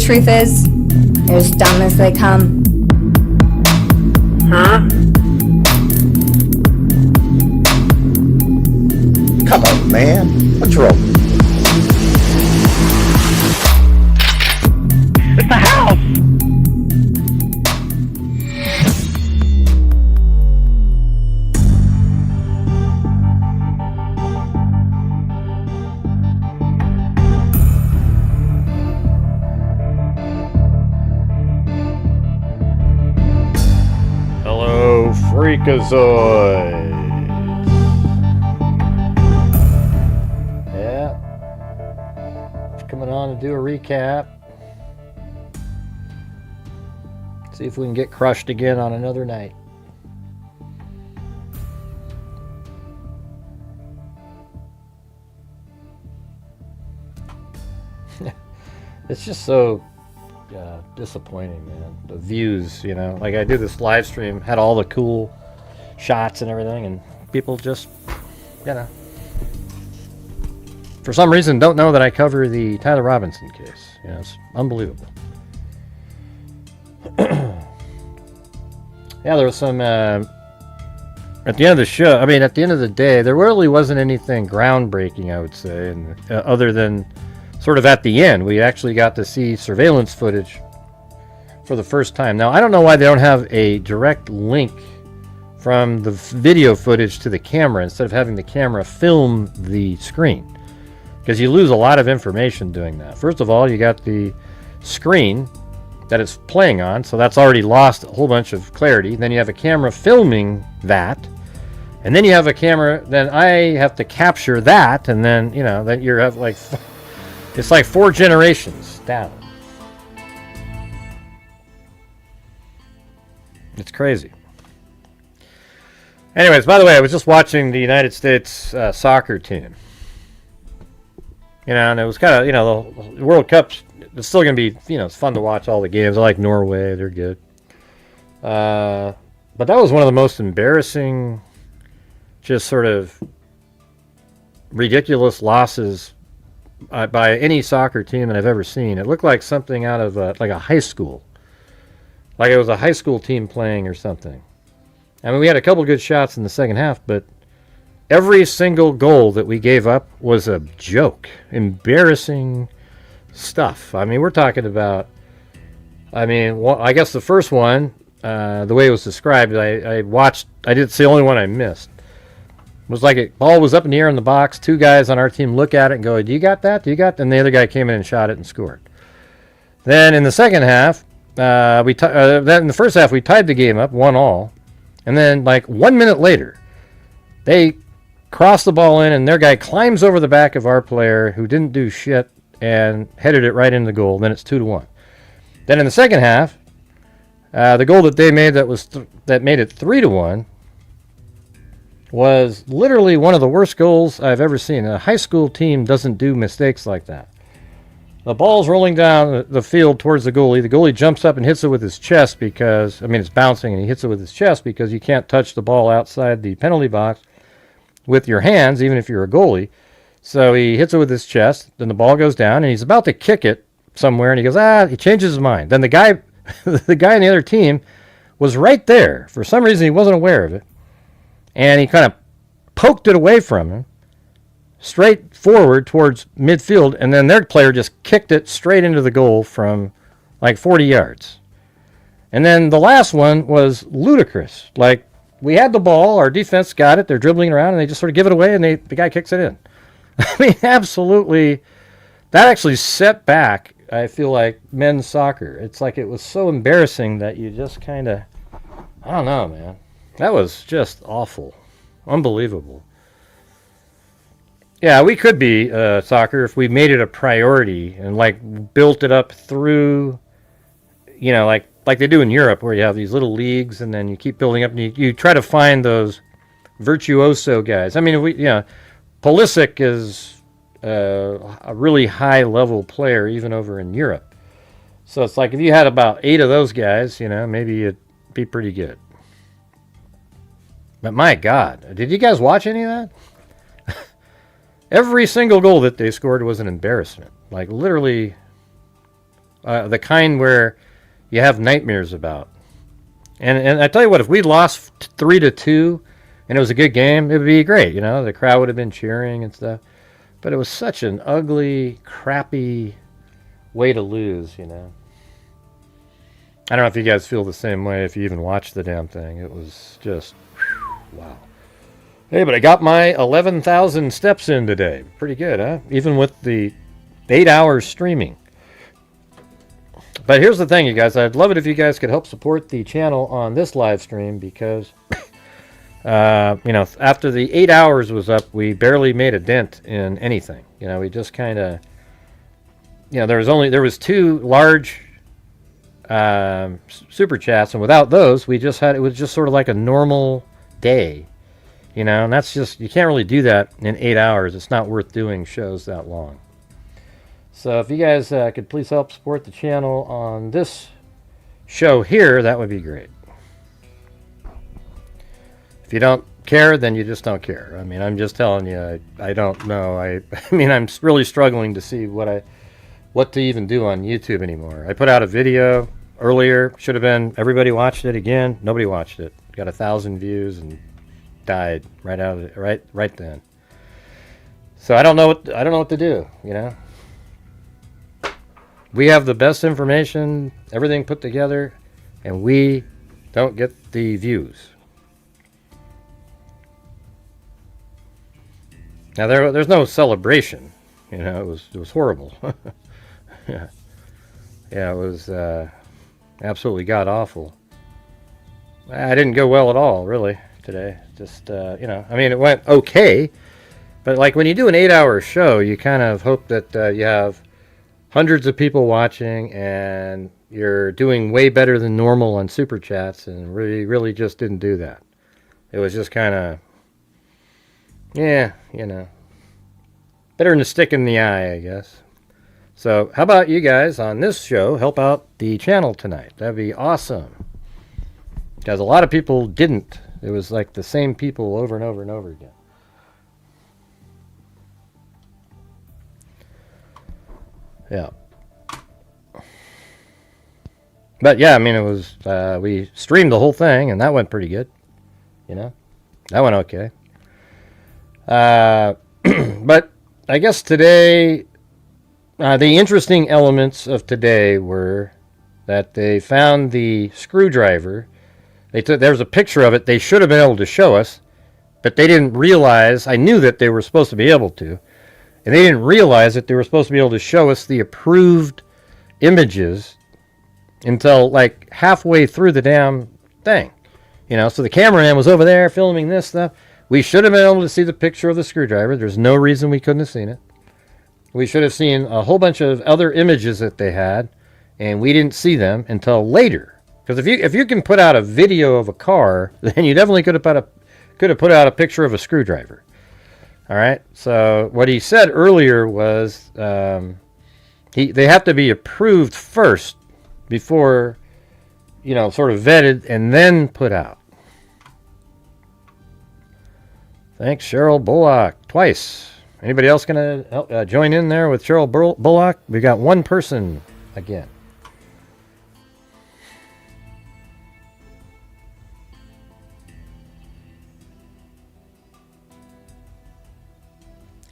truth is, they're as dumb as they come. Huh? Come on, man. What's wrong? It's the house! Hello, Freakazoids. Yeah. Just coming on to do a recap. See if we can get crushed again on another night. It's just so disappointing, man. The views, you know. Like, I did this live stream, had all the cool shots and everything, and people just, you know, for some reason don't know that I cover the Tyler Robinson case. You know, it's unbelievable. Yeah, there was some, at the end of the show, I mean, at the end of the day, there really wasn't anything groundbreaking, I would say, and other than sort of at the end, we actually got to see surveillance footage for the first time. Now, I don't know why they don't have a direct link from the video footage to the camera instead of having the camera film the screen, because you lose a lot of information doing that. First of all, you got the screen that it's playing on, so that's already lost a whole bunch of clarity. Then you have a camera filming that, and then you have a camera, then I have to capture that, and then, you know, then you have like, it's like 4 generations down. It's crazy. Anyways, by the way, I was just watching the United States soccer team. You know, and it was kind of, you know, the World Cup's, it's still going to be, you know, it's fun to watch all the games. I like Norway, they're good. But that was one of the most embarrassing, just sort of ridiculous losses by any soccer team that I've ever seen. It looked like something out of like a high school. Like it was a high school team playing or something. I mean, we had a couple good shots in the second half, but every single goal that we gave up was a joke. Embarrassing stuff. I mean, we're talking about, I mean, well, I guess the first one, the way it was described, it's the only one I missed. It was like it ball was up in the air in the box. 2 guys on our team look at it and go, "Do you got that? Do you got that?" And the other guy came in and shot it and scored. Then in the second half, then in the first half we tied the game up 1-1, and then like 1 minute later, they cross the ball in and their guy climbs over the back of our player who didn't do shit and headed it right into the goal. Then it's 2-1. Then in the second half, the goal that they made that made it 3-1 was literally one of the worst goals I've ever seen. A high school team doesn't do mistakes like that. The ball's rolling down the field towards the goalie. The goalie jumps up and hits it with his chest because, I mean, it's bouncing and he hits it with his chest because you can't touch the ball outside the penalty box with your hands, even if you're a goalie. So he hits it with his chest, then the ball goes down, and he's about to kick it somewhere, and he goes, he changes his mind. Then the guy the guy on the other team was right there. For some reason, he wasn't aware of it. And he kind of poked it away from him, straight forward towards midfield, and then their player just kicked it straight into the goal from like 40 yards. And then the last one was ludicrous. Like, we had the ball, our defense got it, they're dribbling around, and they just sort of give it away, and the guy kicks it in. I mean, absolutely, that actually set back, I feel like, men's soccer. It's like it was so embarrassing that you just kind of, I don't know, man. That was just awful. Unbelievable. Yeah, we could be soccer if we made it a priority and like built it up through, you know, like they do in Europe, where you have these little leagues and then you keep building up and you try to find those virtuoso guys. I mean, Pulisic is a really high level player even over in Europe. So it's like if you had about 8 of those guys, you know, maybe it'd be pretty good. But my God, did you guys watch any of that? Every single goal that they scored was an embarrassment. Like, literally the kind where you have nightmares about. And I tell you what, if we lost 3-2 and it was a good game, it would be great. The crowd would have been cheering and stuff. But it was such an ugly, crappy way to lose. I don't know if you guys feel the same way if you even watched the damn thing. It was just, wow. Hey, but I got my 11,000 steps in today. Pretty good, huh? Even with the 8 hours streaming. But here's the thing, you guys. I'd love it if you guys could help support the channel on this live stream because, after the 8 hours was up, we barely made a dent in anything. We just kind of, there was 2 large super chats, and without those, it was just sort of like a normal day. And that's just, you can't really do that in 8 hours. It's not worth doing shows that long. So if you guys could please help support the channel on this show here, that would be great. If you don't care, then you just don't care. I mean, I'm just telling you, I don't know. I mean, I'm really struggling to see what to even do on YouTube anymore. I put out a video earlier, should have been, everybody watched it again. Nobody watched it. Got 1,000 views and died right out of it, right then. So I don't know what to do, We have the best information, everything put together, and we don't get the views. Now there's no celebration, it was horrible. Yeah, it was absolutely god awful. I didn't go well at all, really, today. Just I mean, it went okay, but like when you do an 8-hour show, you kind of hope that you have hundreds of people watching, and you're doing way better than normal on Super Chats, and really just didn't do that. It was just kind of, better than a stick in the eye, I guess. So how about you guys on this show help out the channel tonight? That'd be awesome. Because a lot of people didn't. It was like the same people over and over and over again. Yeah. But yeah, I mean, it was, we streamed the whole thing, and that went pretty good. That went okay. But I guess today, the interesting elements of today were that they found the screwdriver. There was a picture of it. They should have been able to show us, but they didn't realize. I knew that they were supposed to be able to. And they didn't realize that they were supposed to be able to show us the approved images until like halfway through the damn thing. So the cameraman was over there filming this stuff. We should have been able to see the picture of the screwdriver. There's no reason we couldn't have seen it. We should have seen a whole bunch of other images that they had, and we didn't see them until later. Because if you can put out a video of a car, then you definitely could have put out a picture of a screwdriver. All right. So what he said earlier was they have to be approved first before, sort of vetted and then put out. Thanks, Cheryl Bullock, twice. Anybody else going to join in there with Cheryl Bullock? We got one person again.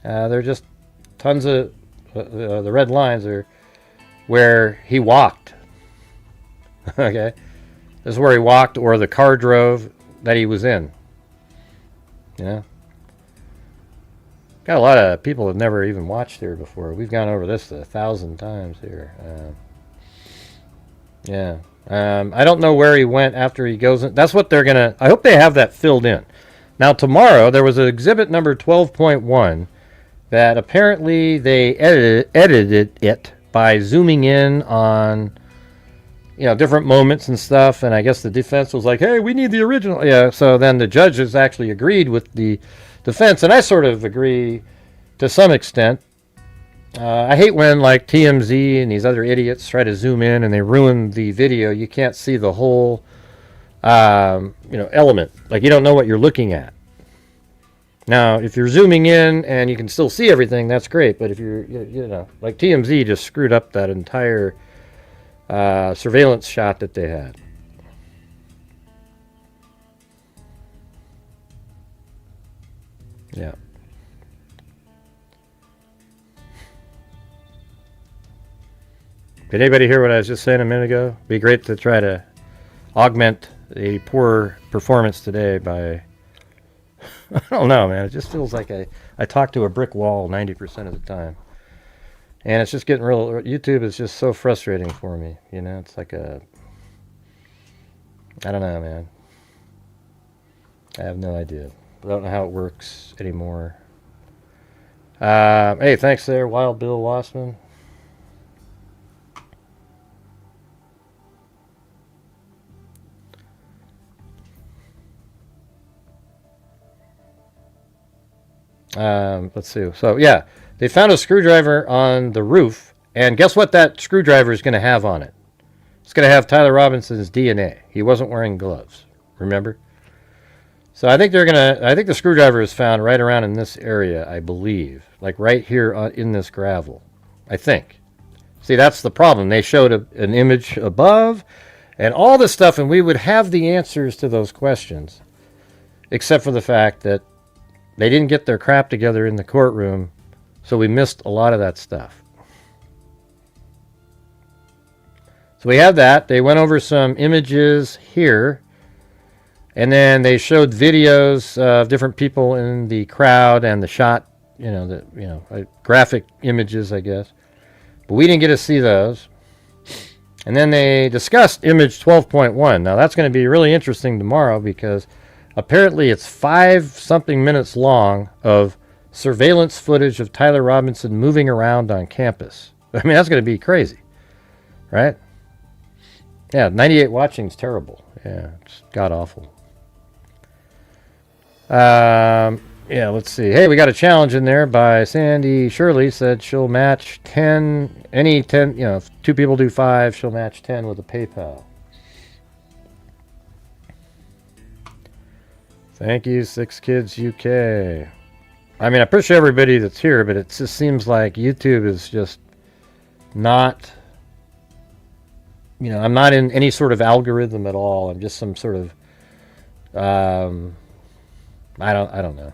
There are just tons of the red lines are where he walked. Okay, this is where he walked, or the car drove that he was in. Got a lot of people that never even watched here before. We've gone over this 1,000 times here. I don't know where he went after he goes in. That's what they're gonna. I hope they have that filled in. Now tomorrow there was an exhibit number 12.1. That apparently they edited it by zooming in on, different moments and stuff. And I guess the defense was like, hey, we need the original. Yeah, so then the judges actually agreed with the defense. And I sort of agree to some extent. I hate when, like, TMZ and these other idiots try to zoom in and they ruin the video. You can't see the whole, element. Like, you don't know what you're looking at. Now, if you're zooming in and you can still see everything, that's great. But if you're, like TMZ just screwed up that entire surveillance shot that they had. Yeah. Did anybody hear what I was just saying a minute ago? Be great to try to augment a poor performance today by... I don't know, man. It just feels like I talk to a brick wall 90% of the time. And it's just getting real... YouTube is just so frustrating for me. You know, it's like a... I don't know, man. I have no idea. I don't know how it works anymore. Hey, thanks there, Wild Bill Wassman. Let's see. So, yeah, they found a screwdriver on the roof, and guess what that screwdriver is going to have on it? It's going to have Tyler Robinson's DNA. He wasn't wearing gloves, remember? So I think the screwdriver is found right around in this area, I believe. Like right here in this gravel, I think. See, that's the problem. They showed an image above and all this stuff, and we would have the answers to those questions, except for the fact that they didn't get their crap together in the courtroom, so we missed a lot of that stuff. So we have that. They went over some images here. And then they showed videos of different people in the crowd and the shot, graphic images, I guess. But we didn't get to see those. And then they discussed image 12.1. Now that's going to be really interesting tomorrow because apparently it's 5-something minutes long of surveillance footage of Tyler Robinson moving around on campus. I mean, that's going to be crazy, right? Yeah, 98 watching is terrible. Yeah, it's god-awful. Yeah, let's see. Hey, we got a challenge in there by Sandy Shirley. Said she'll match 10, any 10, if 2 people do 5, she'll match 10 with a PayPal. Thank you, 6 Kids UK. I mean, I appreciate everybody that's here, but it just seems like YouTube is just not, I'm not in any sort of algorithm at all. I'm just some sort of, I don't know.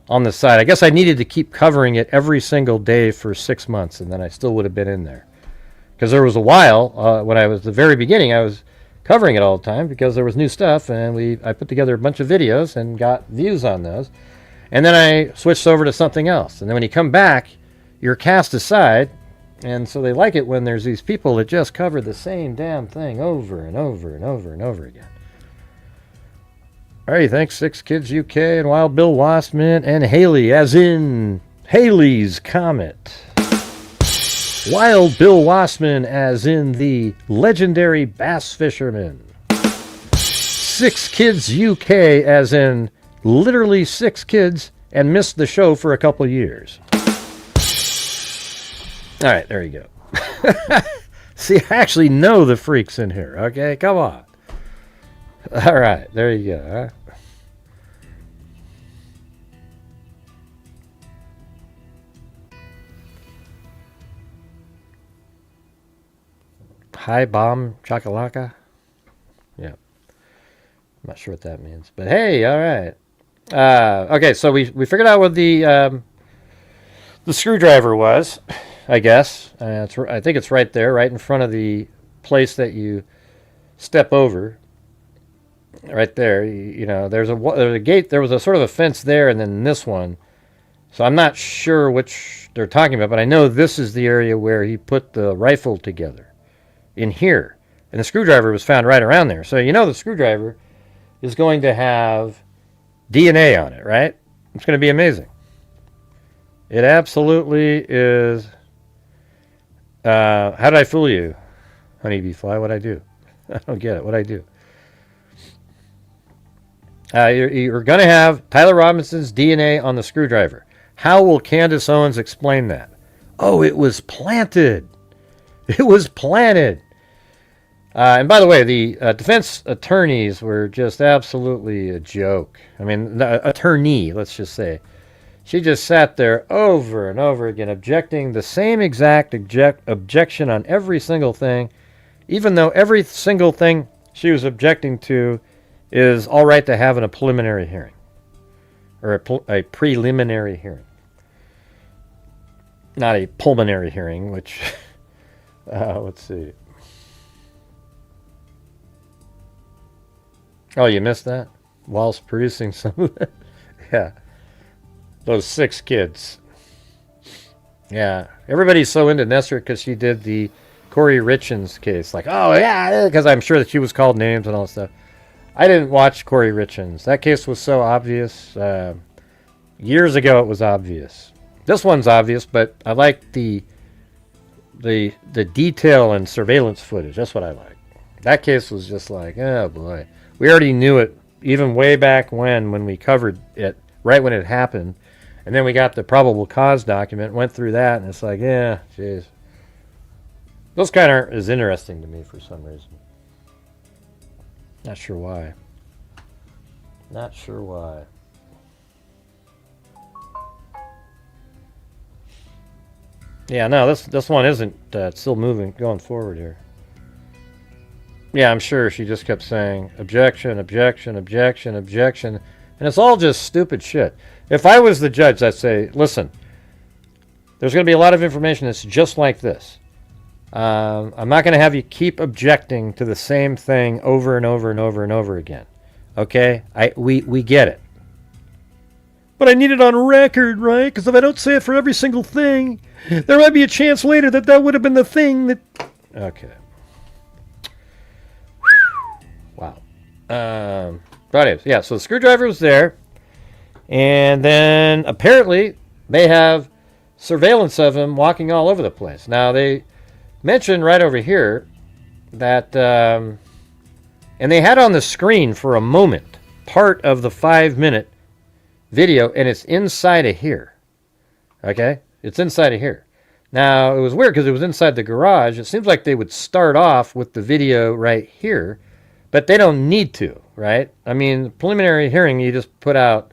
On the side. I guess I needed to keep covering it every single day for 6 months, and then I still would have been in there. Because there was a while, when I was the very beginning, I was covering it all the time because there was new stuff, and I put together a bunch of videos and got views on those. And then I switched over to something else. And then when you come back, you're cast aside, and so they like it when there's these people that just cover the same damn thing over and over and over and over again. All right, thanks, 6 Kids UK and Wild Bill Wassman and Haley, as in Haley's Comet. Wild Bill Wassman, as in the legendary bass fisherman. 6 Kids UK, as in literally 6 kids and missed the show for a couple years. All right, there you go. See, I actually know the freaks in here, okay? Come on. All right, there you go. Huh? Hi, bomb chakalaka. Yeah, I'm not sure what that means, but hey, all right. Okay, so we figured out what the screwdriver was, I guess. I think it's right there, right in front of the place that you step over. Right there, there's a gate. There was a sort of a fence there, and then this one. So I'm not sure which they're talking about, but I know this is the area where he put the rifle together, in here, and the screwdriver was found right around there. So the screwdriver is going to have DNA on it, right? It's going to be amazing. It absolutely is. How did I fool you, Honeybee Fly? What'd I do? I don't get it. What'd I do? You're going to have Tyler Robinson's DNA on the screwdriver. How will Candace Owens explain that? Oh, it was planted. It was planted. And by the way, the defense attorneys were just absolutely a joke. I mean, attorney, let's just say. She just sat there over and over again, objecting the same exact objection on every single thing, even though every single thing she was objecting to is all right to have in a preliminary hearing, or a preliminary hearing. Not a pulmonary hearing, which, let's see. Oh, you missed that? Whilst producing some of that? Yeah. Those 6 kids. Yeah. Everybody's so into Nestor because she did the Corey Richins case. Like, oh, yeah, because I'm sure that she was called names and all that stuff. I didn't watch Corey Richins. That case was so obvious. Years ago, it was obvious. This one's obvious, but I like the detail and surveillance footage. That's what I like. That case was just like, oh, boy. We already knew it even way back when we covered it, right when it happened. And then we got the probable cause document, went through that, and it's like, yeah, jeez. Those kind of aren't as interesting to me for some reason. Not sure why. Not sure why. Yeah, no, this one isn't still moving, going forward here. Yeah, I'm sure she just kept saying, objection, objection, objection, objection. And it's all just stupid shit. If I was the judge, I'd say, listen, there's going to be a lot of information that's just like this. I'm not going to have you keep objecting to the same thing over and over and over and over again. Okay? We get it. But I need it on record, right? Because if I don't say it for every single thing, there might be a chance later that would have been the thing that... Okay. Wow. But anyways, yeah, so the screwdriver was there. And then apparently they have surveillance of him walking all over the place. Now they mentioned right over here that... and they had on the screen for a moment part of the 5-minute video, and it's inside of here. Okay? It's inside of here. Now, it was weird because it was inside the garage. It seems like they would start off with the video right here, but they don't need to, right? I mean, preliminary hearing, you just put out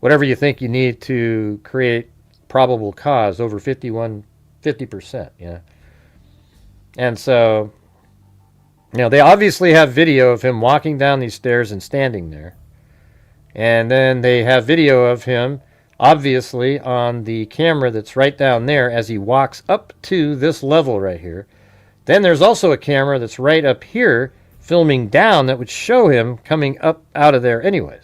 whatever you think you need to create probable cause over 50%, you know? And so, you know, they obviously have video of him walking down these stairs and standing there. And then they have video of him, obviously, on the camera that's right down there as he walks up to this level right here. Then there's also a camera that's right up here filming down that would show him coming up out of there anyways.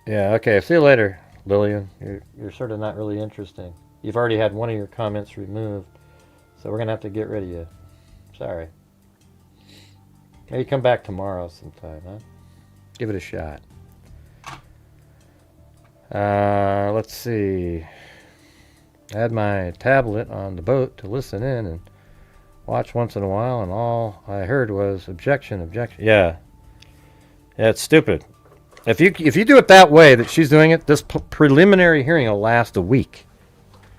Yeah, okay. See you later, Lillian. You're sort of not really interesting. You've already had one of your comments removed, so we're going to have to get rid of you. Sorry. Maybe come back tomorrow sometime, huh? Give it a shot. Let's see. I had my tablet on the boat to listen in and watch once in a while, and all I heard was objection, objection. Yeah. Yeah, it's stupid. If you do it that way that she's doing it, this preliminary hearing will last a week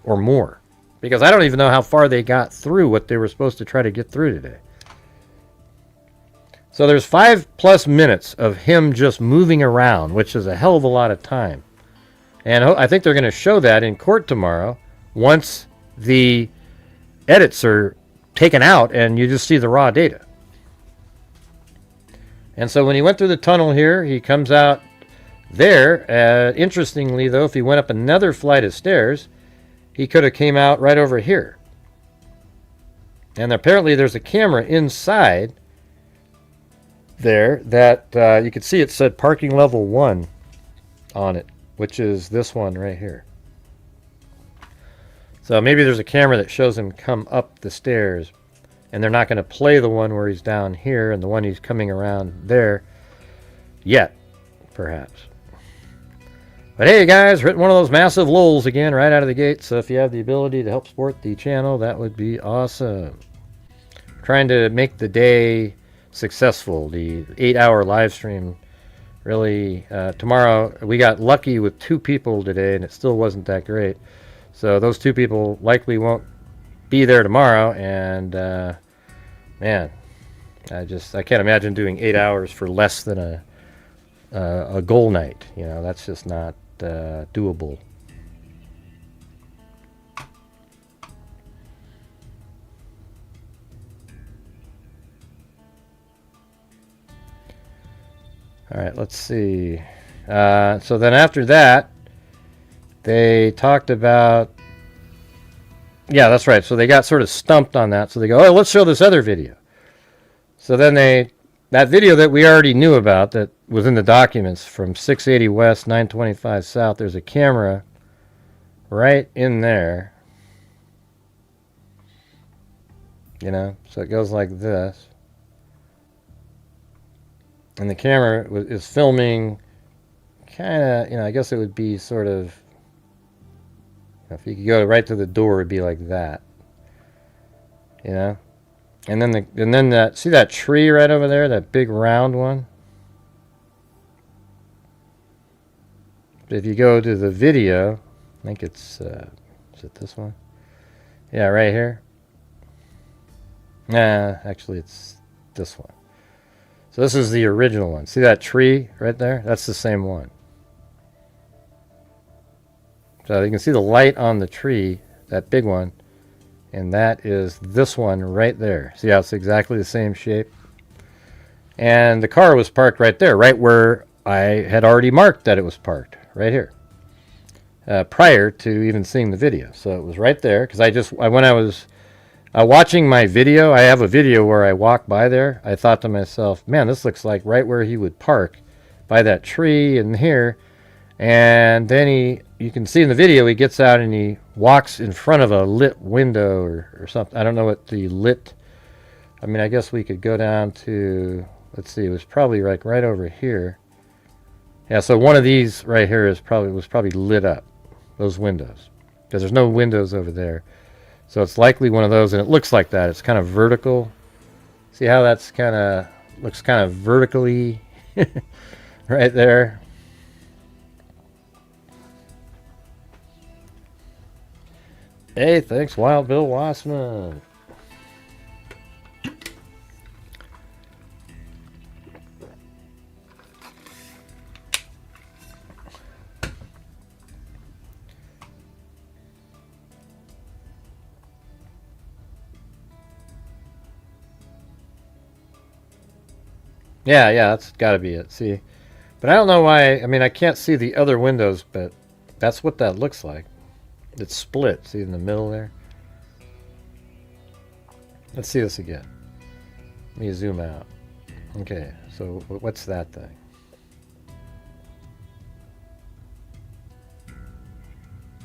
or more. Because I don't even know how far they got through what they were supposed to try to get through today. So there's 5+ minutes of him just moving around, which is a hell of a lot of time. And I think they're going to show that in court tomorrow once the edits are taken out and you just see the raw data. And so when he went through the tunnel here, he comes out there. Interestingly, though, if he went up another flight of stairs, he could have came out right over here. And apparently there's a camera inside there that you could see it said parking level 1 on it, which is this one right here. So maybe there's a camera that shows him come up the stairs. And they're not going to play the one where he's down here and the one he's coming around there yet, perhaps. But hey, guys, written one of those massive lulls again right out of the gate. So if you have the ability to help support the channel, that would be awesome. Trying to make the day successful. The 8-hour live stream really. Tomorrow, we got lucky with 2 people today, and it still wasn't that great. So those 2 people likely won't be there tomorrow, and man, I can't imagine doing 8 hours for less than a goal night. You know, that's just not doable. All right, let's see. So then after that, they talked about, yeah, that's right. So they got sort of stumped on that. So they go, oh, let's show this other video. So then that video that we already knew about that was in the documents from 680 West, 925 South, there's a camera right in there. You know, so it goes like this. And the camera is filming kind of, you know, I guess it would be sort of, if you could go right to the door, it'd be like that. You know? And then that, see that tree right over there, that big round one? If you go to the video, I think it's, is it this one? Yeah, right here. Nah, actually it's this one. So this is the original one. See that tree right there? That's the same one. So you can see the light on the tree, that big one, and that is this one right there. See how it's exactly the same shape? And the car was parked right there, right where I had already marked that it was parked, right here, prior to even seeing the video. So it was right there, because when I was watching my video, I have a video where I walk by there. I thought to myself, man, this looks like right where he would park, by that tree and here. And then you can see in the video, he gets out and he walks in front of a lit window or something. I don't know what the lit, I mean, I guess we could go down to, let's see, it was probably like right over here. Yeah, so one of these right here was probably lit up, those windows, because there's no windows over there. So it's likely one of those, and it looks like that. It's kind of vertical. See how that's looks kind of vertically right there. Hey, thanks, Wild Bill Wassman. Yeah, that's got to be it. See, but I don't know why. I mean, I can't see the other windows, but that's what that looks like. It's split. See in the middle there? Let's see this again. Let me zoom out. Okay, so what's that thing?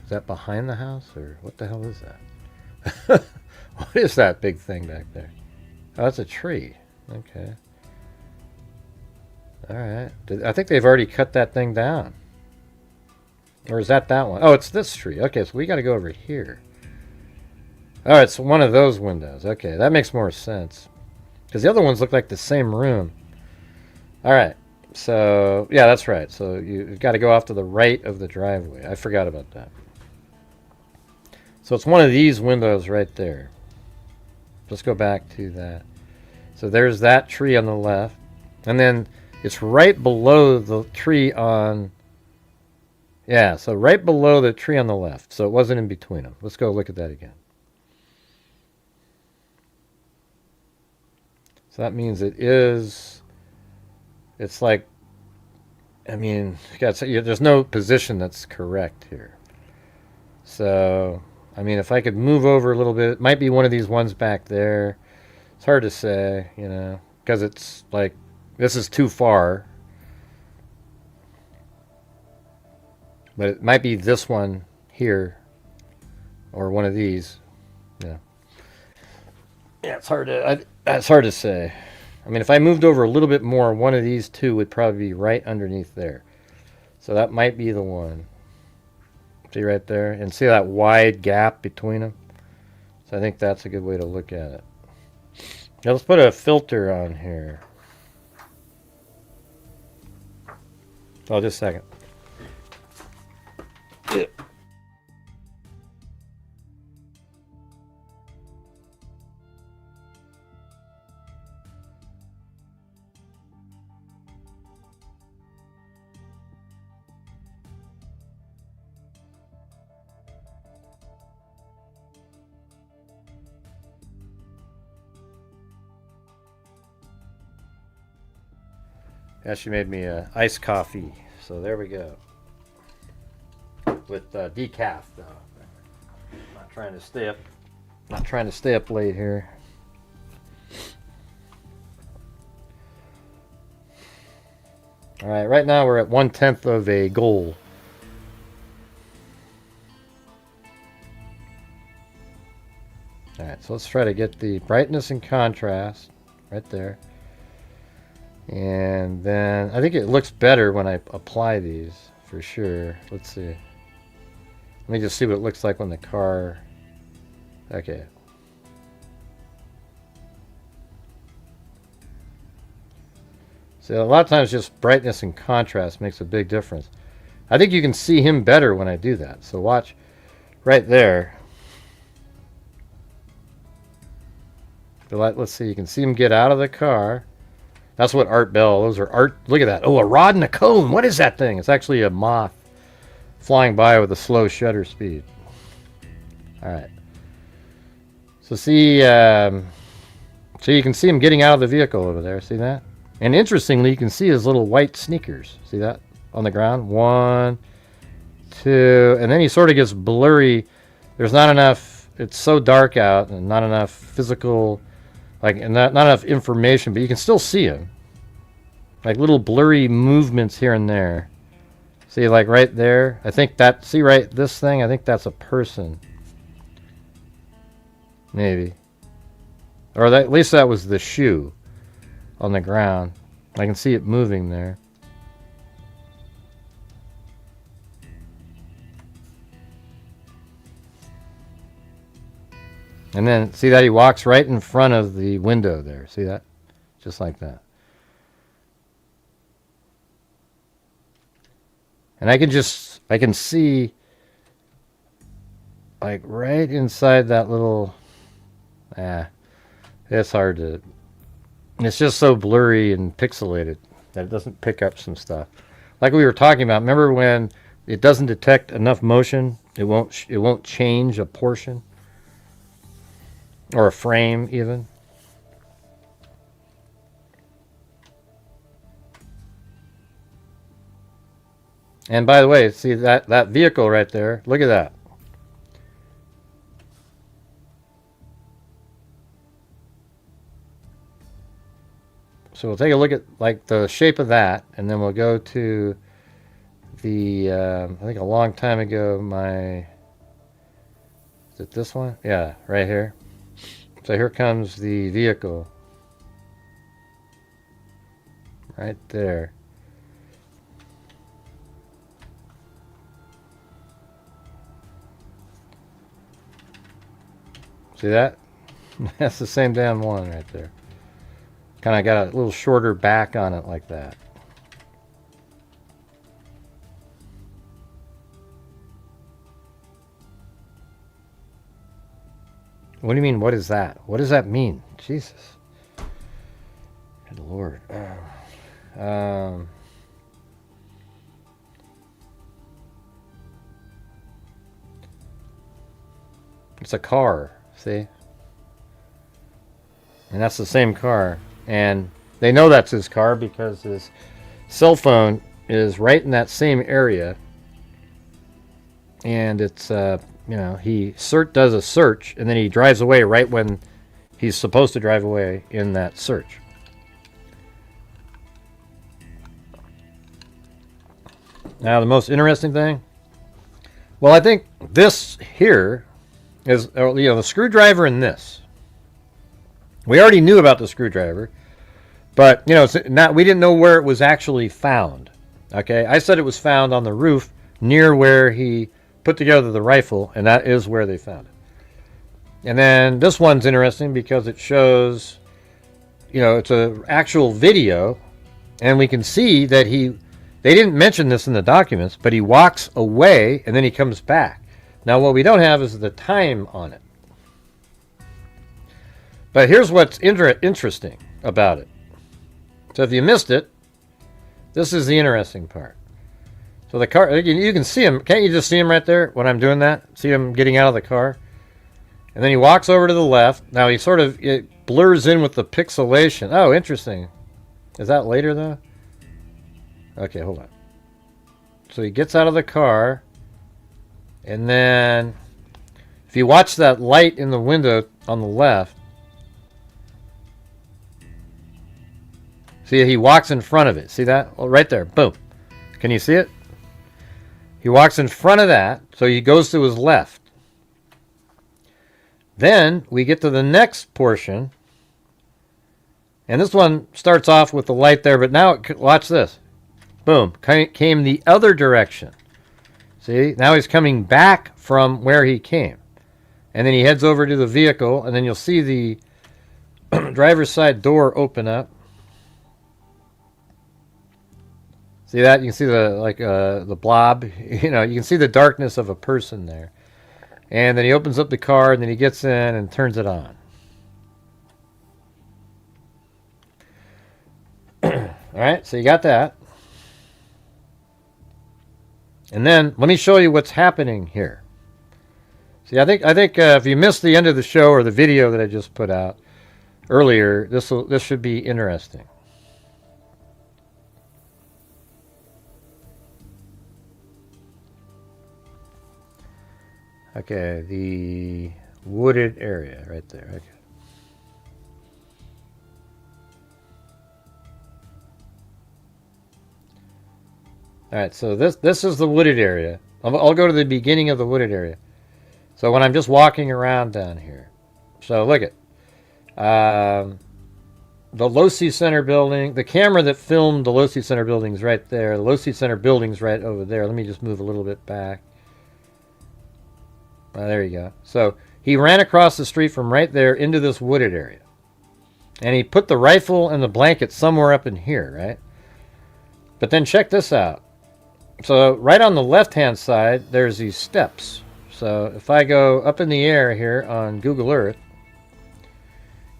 Is that behind the house, or what the hell is that? What is that big thing back there? Oh, that's a tree. Okay. All right. I think they've already cut that thing down. Or is that one? Oh, it's this tree. Okay, so we got to go over here. Oh, it's one of those windows. Okay, that makes more sense. Because the other ones look like the same room. All right. So, yeah, that's right. So you've got to go off to the right of the driveway. I forgot about that. So it's one of these windows right there. Let's go back to that. So there's that tree on the left. And then it's right below the tree on... Yeah, so right below the tree on the left. So it wasn't in between them. Let's go look at that again. So that means it's like, I mean, there's no position that's correct here. So, I mean, if I could move over a little bit, it might be one of these ones back there. It's hard to say, you know, because it's like, this is too far. But it might be this one here, or one of these. Yeah. Yeah, it's hard to say. I mean, if I moved over a little bit more, one of these two would probably be right underneath there. So that might be the one. See right there? And see that wide gap between them? So I think that's a good way to look at it. Now let's put a filter on here. Oh, just a second. Yeah, she made me iced coffee. So there we go. With decaf though. Not trying to stay up late here. All right, right now we're at 1/10 of a goal. All right, so let's try to get the brightness and contrast right there. And then I think it looks better when I apply these for sure. Let's see. Let me just see what it looks like when the car. Okay. So a lot of times just brightness and contrast makes a big difference. I think you can see him better when I do that. So watch right there. Let's see, you can see him get out of the car. That's what Art Bell, those are art. Look at that. Oh, a rod and a cone. What is that thing? It's actually a moth flying by with a slow shutter speed. All right. So see, so you can see him getting out of the vehicle over there. See that? And interestingly, you can see his little white sneakers. See that on the ground? 1, 2, and then he sort of gets blurry. There's not enough. It's so dark out, and not enough physical. And not enough information, but you can still see him. Like little blurry movements here and there. See, like right there? I think that, see right, this thing? I think that's a person. Maybe. Or that, at least that was the shoe on the ground. I can see it moving there. And then, see that he walks right in front of the window there. See that? Just like that. And I can see, like, right inside that little, it's hard to, it's just so blurry and pixelated that it doesn't pick up some stuff. Like we were talking about, remember when it doesn't detect enough motion, it won't change a portion? Or a frame, even. And by the way, see that vehicle right there? Look at that. So we'll take a look at like the shape of that, and then we'll go to the, I think a long time ago, is it this one? Yeah, right here. So here comes the vehicle. Right there. See that? That's the same damn one right there. Kind of got a little shorter back on it like that. What do you mean, what is that? What does that mean? Jesus. Good Lord. It's a car, see? And that's the same car. And they know that's his car because his cell phone is right in that same area. And it's, you know, he does a search, and then he drives away right when he's supposed to drive away in that search. Now, the most interesting thing, well, I think this here is, you know, the screwdriver in this. We already knew about the screwdriver, but, you know, we didn't know where it was actually found. Okay, I said it was found on the roof near where he put together the rifle, and that is where they found it. And then this one's interesting because it shows, you know, it's an actual video, and we can see that he They didn't mention this in the documents, but he walks away and then he comes back. Now, what we don't have is the time on it. But here's what's interesting about it. So if you missed it, this is the interesting part. So the car, you can see him. Can't you just see him right there when I'm doing that? See him getting out of the car? And then he walks over to the left. Now he sort of, it blurs in with the pixelation. Oh, interesting. Is that later though? Okay, hold on. So he gets out of the car. And then if you watch that light in the window on the left, see, he walks in front of it. See that? Well, right there. Boom. Can you see it? He walks in front of that, so he goes to his left. Then we get to the next portion. And this one starts off with the light there, but now, watch this. Boom. Came the other direction. See? Now he's coming back from where he came. And then he heads over to the vehicle, and then you'll see the driver's side door open up. See that? You can see the blob. You know, you can see the darkness of a person there. And then he opens up the car, and then he gets in and turns it on. All right, so you got that. And then let me show you what's happening here. See, I think if you missed the end of the show or the video that I just put out earlier, this should be interesting. Okay, the wooded area right there. Okay. All right, so this is the wooded area. I'll go to the beginning of the wooded area. So when I'm just walking around down here. So look at the Losi Center building. The camera that filmed the Losi Center building is right there. The Losi Center building's right over there. Let me just move a little bit back. There you go. So he ran across the street from right there into this wooded area. And he put the rifle and the blanket somewhere up in here, right? But then check this out. So right on the left-hand side, there's these steps. So if I go up in the air here on Google Earth,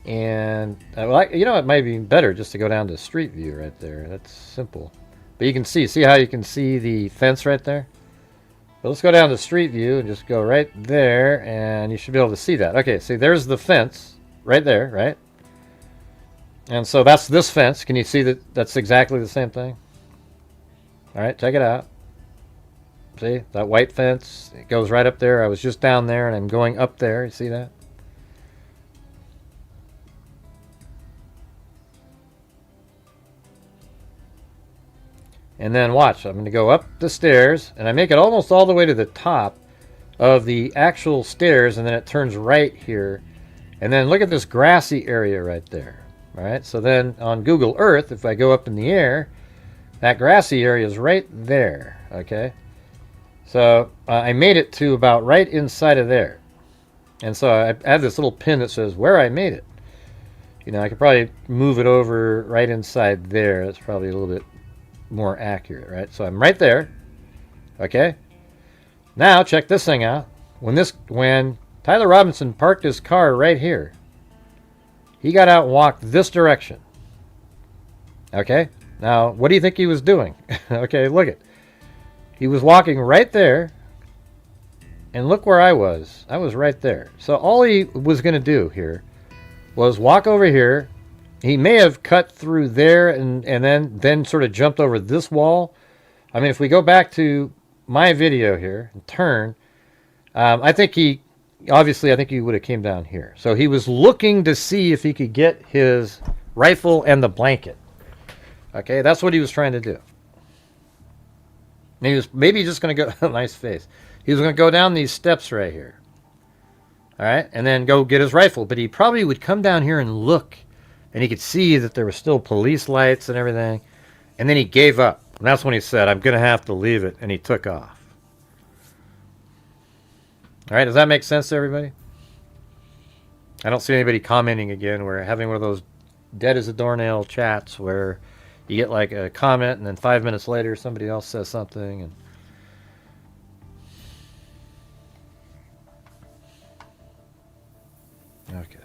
and you know, it might be better just to go down to Street View right there. That's simple. But you can see how you can see the fence right there? But let's go down to Street View and just go right there, and you should be able to see that. Okay, see, there's the fence right there, right? And so that's this fence. Can you see that that's exactly the same thing? All right, check it out. See, that white fence, it goes right up there. I was just down there, and I'm going up there. You see that? And then watch, I'm going to go up the stairs, and I make it almost all the way to the top of the actual stairs, and then it turns right here. And then look at this grassy area right there. All right, so then on Google Earth, if I go up in the air, that grassy area is right there, okay? So I made it to about right inside of there. And so I have this little pin that says where I made it. You know, I could probably move it over right inside there. That's probably a little bit more accurate, right? So I'm right there, okay? Now check this thing out. When Tyler Robinson parked his car right here, he got out and walked this direction, okay? Now, what do you think he was doing? Okay, look it. He was walking right there, and look where I was. I was right there. So all he was going to do here was walk over here. He may have cut through there and then sort of jumped over this wall. I mean, if we go back to my video here and turn, I think he would have came down here. So he was looking to see if he could get his rifle and the blanket. Okay, that's what he was trying to do. And he was maybe just going to go, nice face. He was going to go down these steps right here. All right, and then go get his rifle. But he probably would come down here and look, and he could see that there were still police lights and everything. And then he gave up. And that's when he said, I'm going to have to leave it. And he took off. All right, does that make sense to everybody? I don't see anybody commenting again. We're having one of those dead as a doornail chats where You get like a comment, and then 5 minutes later, somebody else says something, and okay.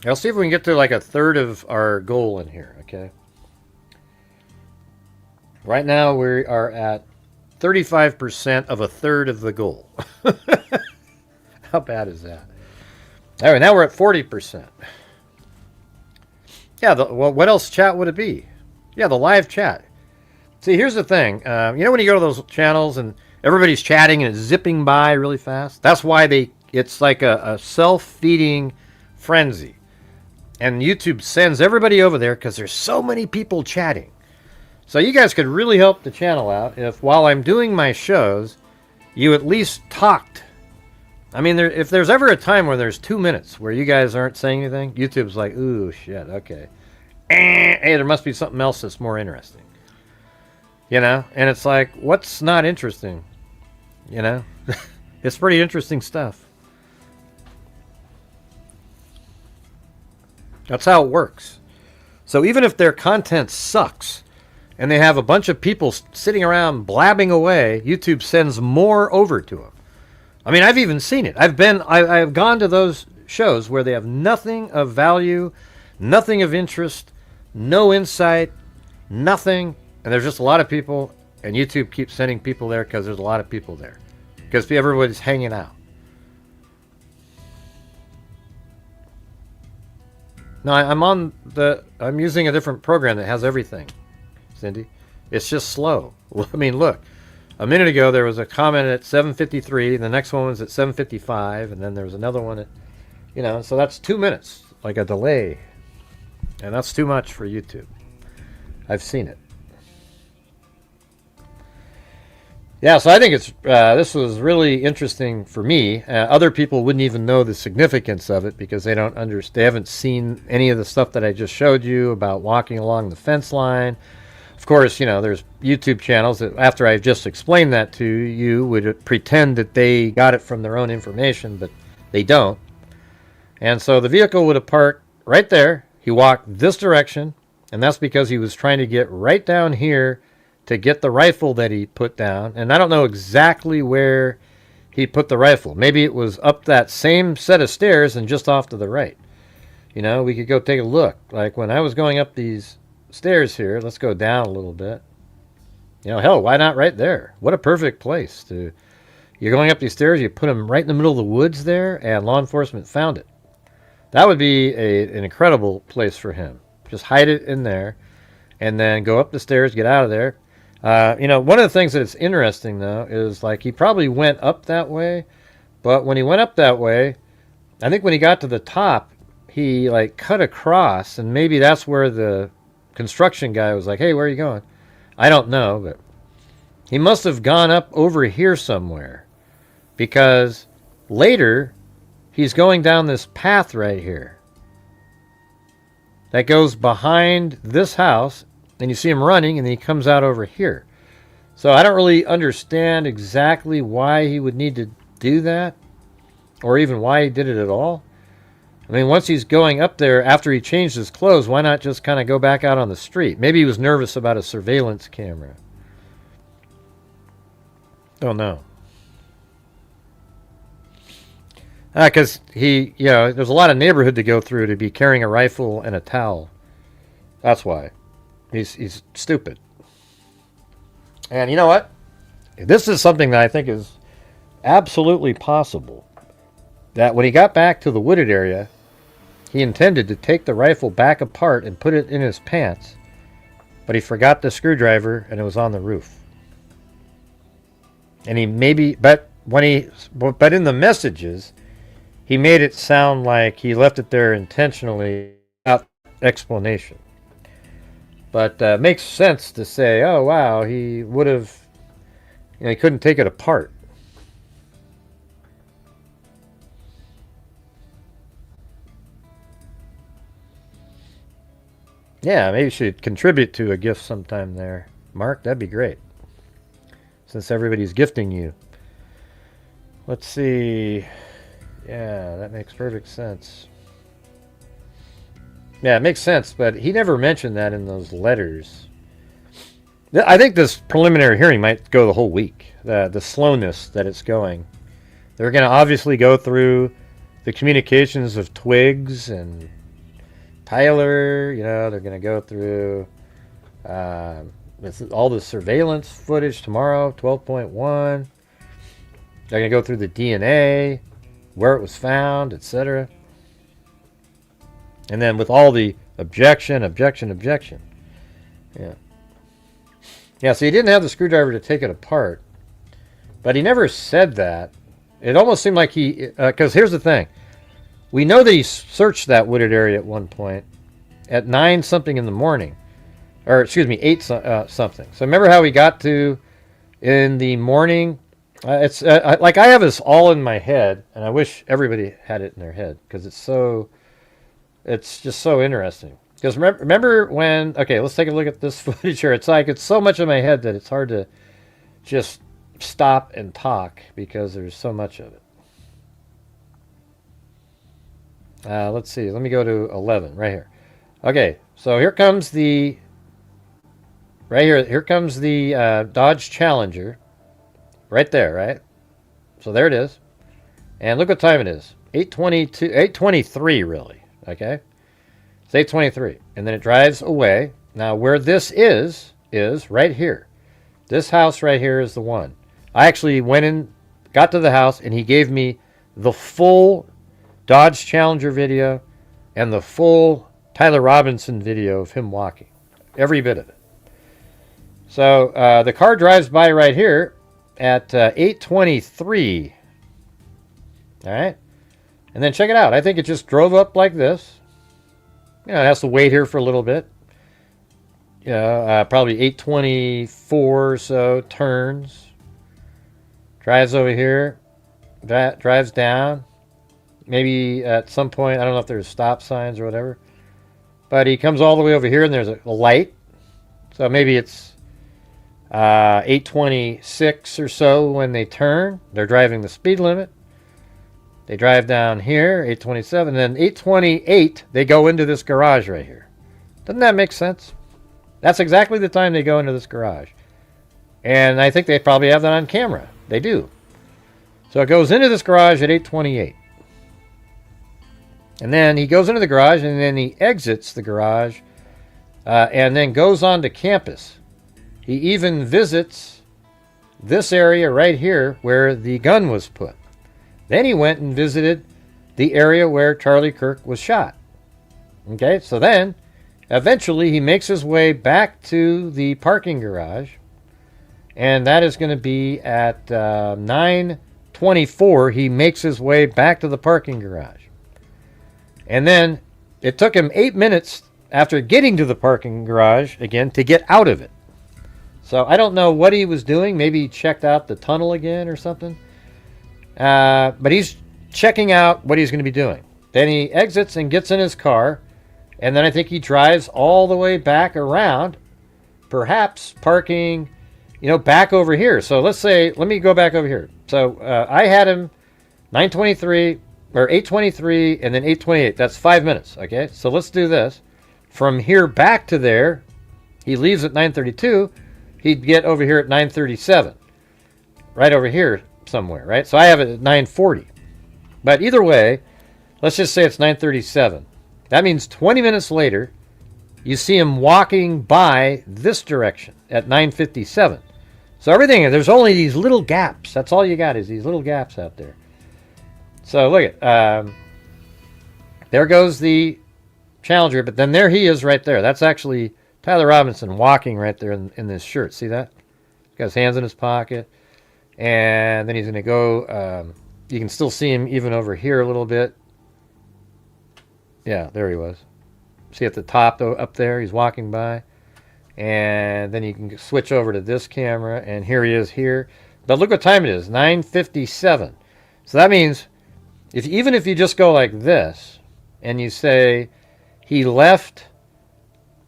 I'll see if we can get to like a third of our goal in here, okay? Right now we are at 35% of a third of the goal. How bad is that? All right, now we're at 40%. Yeah, well, what else chat would it be? Yeah, the live chat. See, here's the thing. You know when you go to those channels and everybody's chatting and it's zipping by really fast? That's why it's like a self-feeding frenzy. And YouTube sends everybody over there because there's so many people chatting. So you guys could really help the channel out if while I'm doing my shows, you at least talked. I mean, if there's ever a time where there's 2 minutes where you guys aren't saying anything, YouTube's like, ooh, shit, okay. Hey, there must be something else that's more interesting. You know? And it's like, what's not interesting? You know? It's pretty interesting stuff. That's how it works. So even if their content sucks, and they have a bunch of people sitting around blabbing away, YouTube sends more over to them. I mean, I've even seen it. I've gone to those shows where they have nothing of value, nothing of interest, no insight, nothing, and there's just a lot of people, and YouTube keeps sending people there because there's a lot of people there. Because everybody's hanging out. No, I'm using a different program that has everything. Cindy, it's just slow. I mean, look, a minute ago there was a comment at 7:53, the next one was at 7:55, and then there was another one at, you know, so that's 2 minutes, like a delay, and that's too much for YouTube. I've seen it. Yeah, so I think this was really interesting for me. Other people wouldn't even know the significance of it because they haven't seen any of the stuff that I just showed you about walking along the fence line. Of course, you know, there's YouTube channels that after I've just explained that to you would pretend that they got it from their own information, but they don't. And so the vehicle would have parked right there. He walked this direction, and that's because he was trying to get right down here to get the rifle that he put down. And I don't know exactly where he put the rifle. Maybe it was up that same set of stairs and just off to the right. You know, we could go take a look. Like when I was going up these stairs here, let's go down a little bit. You know, hell, why not right there? What a perfect place to... You're going up these stairs, you put them right in the middle of the woods there, and law enforcement found it. That would be an incredible place for him. Just hide it in there, and then go up the stairs, get out of there. You know, one of the things that's interesting, though, is like he probably went up that way, but when he went up that way, I think when he got to the top, he like cut across, and maybe that's where the construction guy was like, hey, where are you going? I don't know, but he must have gone up over here somewhere, because later he's going down this path right here that goes behind this house, and you see him running, and then he comes out over here. So I don't really understand exactly why he would need to do that, or even why he did it at all. I mean, once he's going up there after he changed his clothes, why not just kind of go back out on the street? Maybe he was nervous about a surveillance camera. Don't know. Because you know, there's a lot of neighborhood to go through to be carrying a rifle and a towel. That's why. He's stupid. And you know what? This is something that I think is absolutely possible. That when he got back to the wooded area, he intended to take the rifle back apart and put it in his pants, but he forgot the screwdriver and it was on the roof. And in the messages, he made it sound like he left it there intentionally without explanation. But makes sense to say, oh wow, he would have, you know, he couldn't take it apart. Yeah, maybe you should contribute to a gift sometime there, Mark. That'd be great. since everybody's gifting you. Let's see. Yeah, that makes perfect sense. Yeah, it makes sense, but he never mentioned that in those letters. I think this preliminary hearing might go the whole week, the slowness that it's going. They're going to obviously go through the communications of Twigs and Tyler. You know, they're going to go through all the surveillance footage tomorrow, 12.1. They're going to go through the DNA, where it was found, etc. And then with all the objection. Yeah. Yeah, so he didn't have the screwdriver to take it apart. But he never said that. It almost seemed like he... Because here's the thing. We know that he searched that wooded area at one point at 9-something in the morning. Or, excuse me, 8-something. So remember how we got to in the morning... it's like I have this all in my head, and I wish everybody had it in their head, because it's just so interesting. Because remember when, okay, let's take a look at this footage here. It's like it's so much in my head that it's hard to just stop and talk because there's so much of it. Let's see, let me go to 11 right here. Okay, so here comes the, right here comes the Dodge Challenger. Right there, right? So there it is. And look what time it is. 8:22, 8:23 really, okay? It's 8:23. And then it drives away. Now where this is right here. This house right here is the one. I actually went in, got to the house, and he gave me the full Dodge Challenger video and the full Tyler Robinson video of him walking. Every bit of it. So the car drives by right here at 8:23. All right. And then check it out. I think it just drove up like this. You know, it has to wait here for a little bit. You know, probably 8:24 or so, turns. Drives over here. Drives down. Maybe at some point, I don't know if there's stop signs or whatever. But he comes all the way over here and there's a light. So maybe it's 8:26 or so when they turn. They're driving the speed limit. They drive down here, 8:27. Then 8:28, they go into this garage right here. Doesn't that make sense? That's exactly the time they go into this garage. And I think they probably have that on camera. They do. So it goes into this garage at 8:28. And then he goes into the garage and then he exits the garage and then goes on to campus. He even visits this area right here where the gun was put. Then he went and visited the area where Charlie Kirk was shot. Okay, so then eventually he makes his way back to the parking garage. And that is going to be at 9:24. He makes his way back to the parking garage. And then it took him 8 minutes after getting to the parking garage again to get out of it. So I don't know what he was doing. Maybe he checked out the tunnel again or something. But he's checking out what he's going to be doing. Then he exits and gets in his car. And then I think he drives all the way back around, perhaps parking, you know, back over here. So let's say, let me go back over here. So I had him 9:23 or 8:23 and then 8:28. That's 5 minutes. Okay. So let's do this. From here back to there, he leaves at 9:32. He'd get over here at 9:37. Right over here somewhere, right? So I have it at 9:40. But either way, let's just say it's 9:37. That means 20 minutes later, you see him walking by this direction at 9:57. So everything, there's only these little gaps. That's all you got is these little gaps out there. So look at, there goes the Challenger, but then there he is right there. That's actually Tyler Robinson walking right there in this shirt. See that? He's got his hands in his pocket. And then he's going to go, you can still see him even over here a little bit. Yeah, there he was. See at the top up there, he's walking by. And then you can switch over to this camera, and here he is here. But look what time it is, 9:57. So that means, even if you just go like this, and you say he left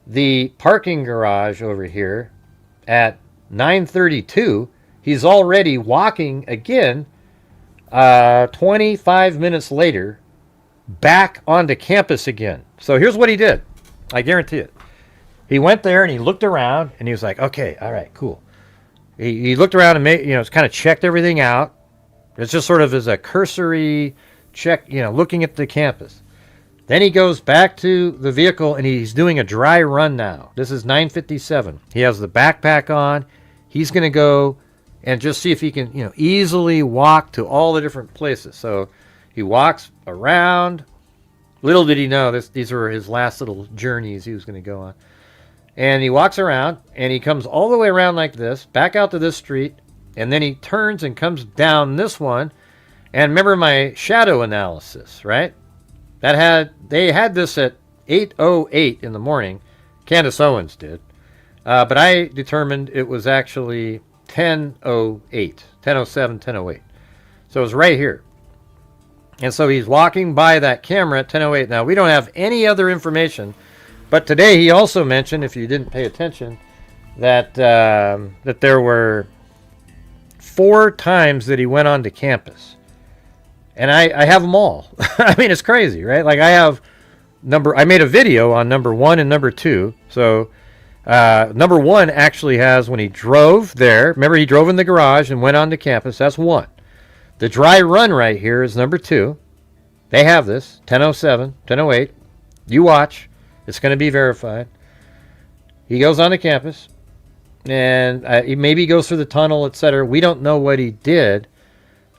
the parking garage over here at 9:32, he's already walking again 25 minutes later back onto campus again. So here's what he did. I guarantee it. He went there and he looked around and he was like, okay, all right, cool. He looked around and made, kind of checked everything out. It's just sort of as a cursory check, looking at the campus. Then he goes back to the vehicle and he's doing a dry run now. This is 9:57. He has the backpack on. He's going to go and just see if he can, easily walk to all the different places. So he walks around. Little did he know these were his last little journeys he was going to go on. And he walks around and he comes all the way around like this, back out to this street, and then he turns and comes down this one. And remember my shadow analysis, right? They had this at 8:08 in the morning. Candace Owens did. But I determined it was actually 10:08, 10:07, 10:08. So it was right here. And so he's walking by that camera at 10:08. Now, we don't have any other information. But today he also mentioned, if you didn't pay attention, that that there were 4 times that he went onto campus. And I have them all. I mean, it's crazy, right? Like I made a video on number 1 and number 2. So number 1 actually has when he drove there. Remember, he drove in the garage and went onto campus. That's 1. The dry run right here is number 2. They have this, 10:07, 10:08. You watch. It's going to be verified. He goes onto campus. And he maybe goes through the tunnel, etc. We don't know what he did.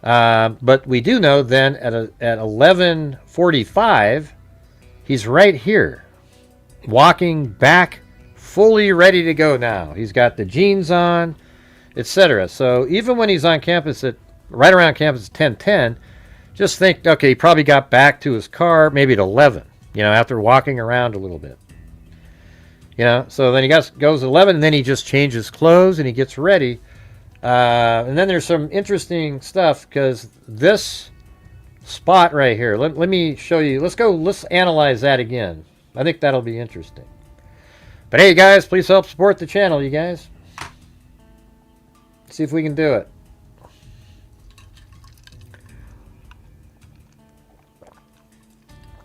But we do know then at 11:45, he's right here, walking back, fully ready to go now. He's got the jeans on, etc. So even when he's on campus right around campus at 10:10, just think, okay, he probably got back to his car maybe at 11, after walking around a little bit. So then he goes 11, and then he just changes clothes and he gets ready. And then there's some interesting stuff because this spot right here, let me show you. Let's analyze that again. I think that'll be interesting. But hey, guys, please help support the channel, you guys. See if we can do it.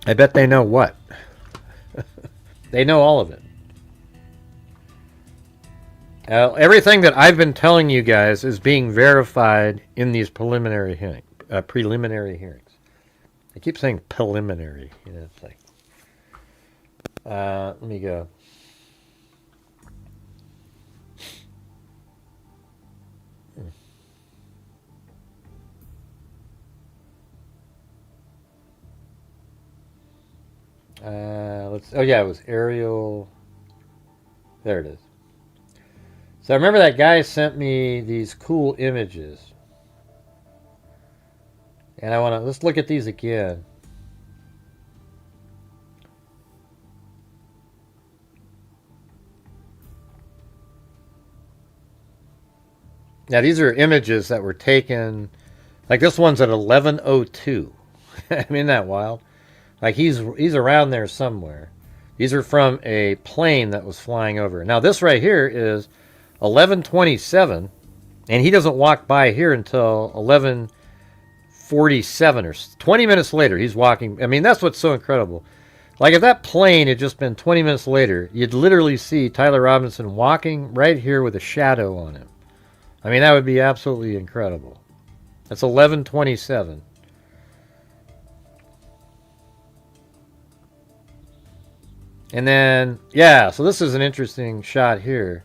I bet they know what. They know all of it. Everything that I've been telling you guys is being verified in these preliminary hearings. I keep saying preliminary. It's like, let me go. It was Ariel. There it is. So I remember that guy sent me these cool images. And let's look at these again. Now these are images that were taken, like this one's at 11:02. I mean, isn't that wild? Like he's around there somewhere. These are from a plane that was flying over. Now this right here is 11:27, and he doesn't walk by here until 11:47 or 20 minutes later. He's walking. I mean, that's what's so incredible. Like if that plane had just been 20 minutes later, you'd literally see Tyler Robinson walking right here with a shadow on him. I mean, that would be absolutely incredible. That's 11:27. And then, so this is an interesting shot here.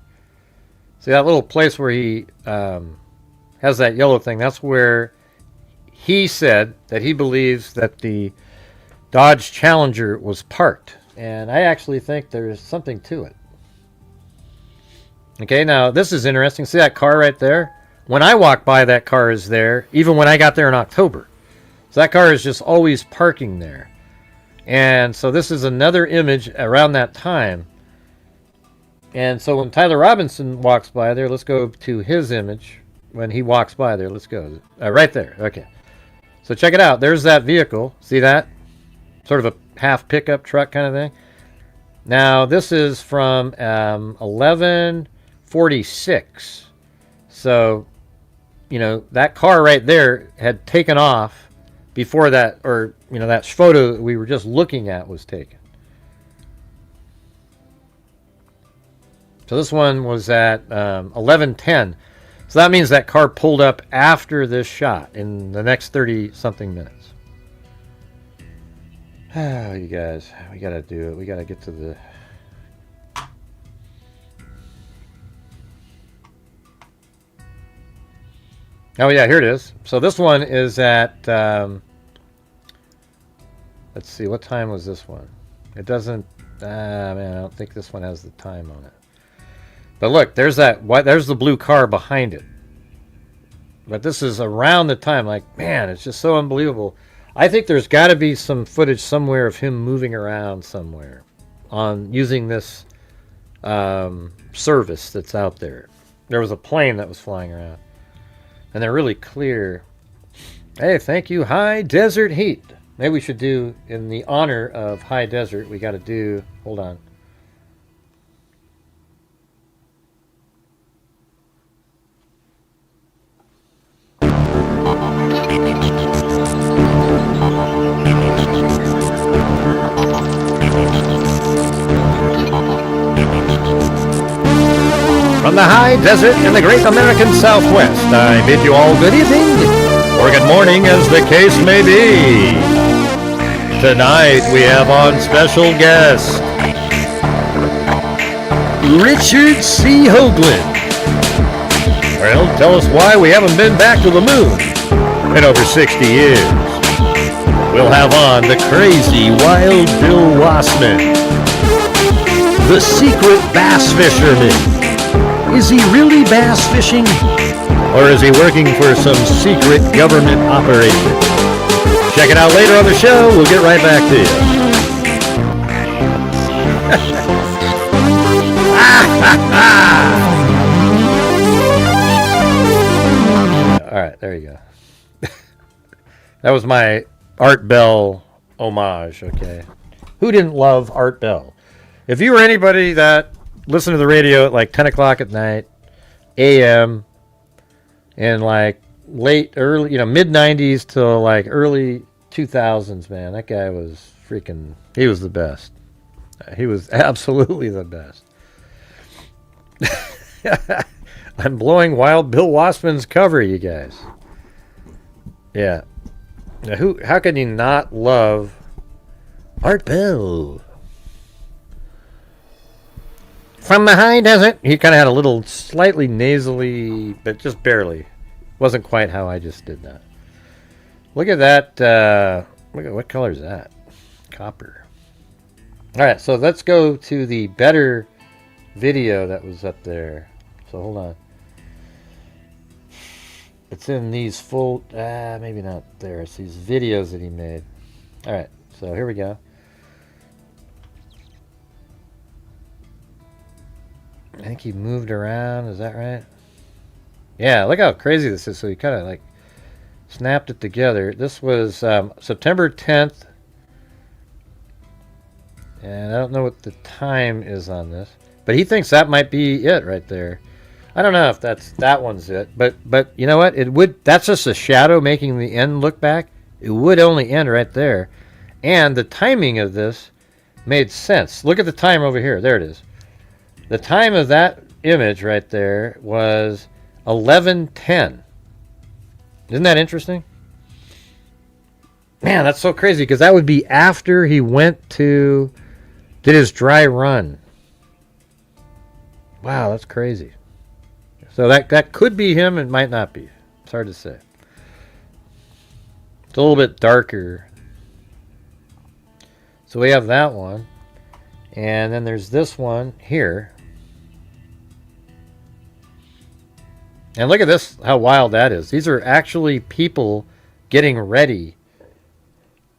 See that little place where he has that yellow thing? That's where he said that he believes that the Dodge Challenger was parked. And I actually think there's something to it. Okay, now this is interesting. See that car right there? When I walk by, that car is there, even when I got there in October. So that car is just always parking there. And so this is another image around that time. And so when Tyler Robinson walks by there, let's go to his image. When he walks by there, let's go. Right there. Okay. So check it out. There's that vehicle. See that? Sort of a half pickup truck kind of thing. Now, this is from 11:46. So that car right there had taken off before that, or, that photo that we were just looking at was taken. So this one was at 11:10. So that means that car pulled up after this shot in the next 30-something minutes. Oh, you guys, we got to do it. We got to get to the... Oh, yeah, here it is. So this one is at... let's see, what time was this one? It doesn't... man, I don't think this one has the time on it. But look, there's the blue car behind it. But this is around the time, like, man, it's just so unbelievable. I think there's got to be some footage somewhere of him moving around somewhere on using this service that's out there. There was a plane that was flying around. And they're really clear. Hey, thank you, High Desert Heat. Maybe we should do, in the honor of High Desert, we got to do, hold on. From the high desert in the great American Southwest, I bid you all good evening, or good morning as the case may be. Tonight we have on special guest, Richard C. Hoagland. Well, tell us why we haven't been back to the moon in over 60 years. We'll have on the crazy Wild Bill Wassman, the secret bass fisherman. Is he really bass fishing? Or is he working for some secret government operation? Check it out later on the show. We'll get right back to you. All right, there you go. That was my Art Bell homage, okay? Who didn't love Art Bell? If you were anybody that listened to the radio at like 10 o'clock at night, a.m., and like early, mid-90s to like early 2000s, man, that guy was freaking, he was the best. He was absolutely the best. I'm blowing Wild Bill Wassman's cover, you guys. Yeah. Now, how can you not love Art Bell? From the high desert. He kind of had a little slightly nasally, but just barely. Wasn't quite how I just did that. Look at that. Look at what color is that? Copper. All right, so let's go to the better video that was up there. So hold on. It's in these full, maybe not there. It's these videos that he made. All right, so here we go. I think he moved around. Is that right? Yeah, look how crazy this is. So he kind of like snapped it together. This was September 10th. And I don't know what the time is on this. But he thinks that might be it right there. I don't know if that one's it. But you know what? That's just a shadow making the end look back. It would only end right there. And the timing of this made sense. Look at the time over here. There it is. The time of that image right there was 11:10. Isn't that interesting? Man, that's so crazy because that would be after he did his dry run. Wow, that's crazy. So that could be him. It might not be. It's hard to say. It's a little bit darker. So we have that one. And then there's this one here. And look at this, how wild that is. These are actually people getting ready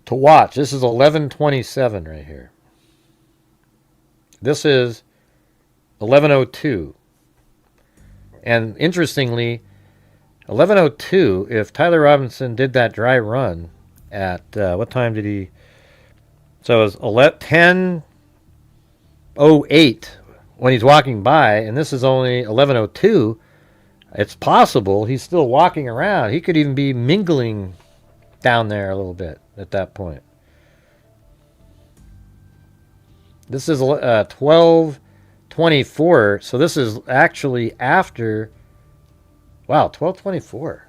to watch. This is 11:27 right here. This is 11:02. And interestingly, 11:02, if Tyler Robinson did that dry run at, what time did he? So it was 10:08 when he's walking by, and this is only 11:02. It's possible he's still walking around. He could even be mingling down there a little bit at that point. This is 12:24, so this is actually after. Wow, 12:24.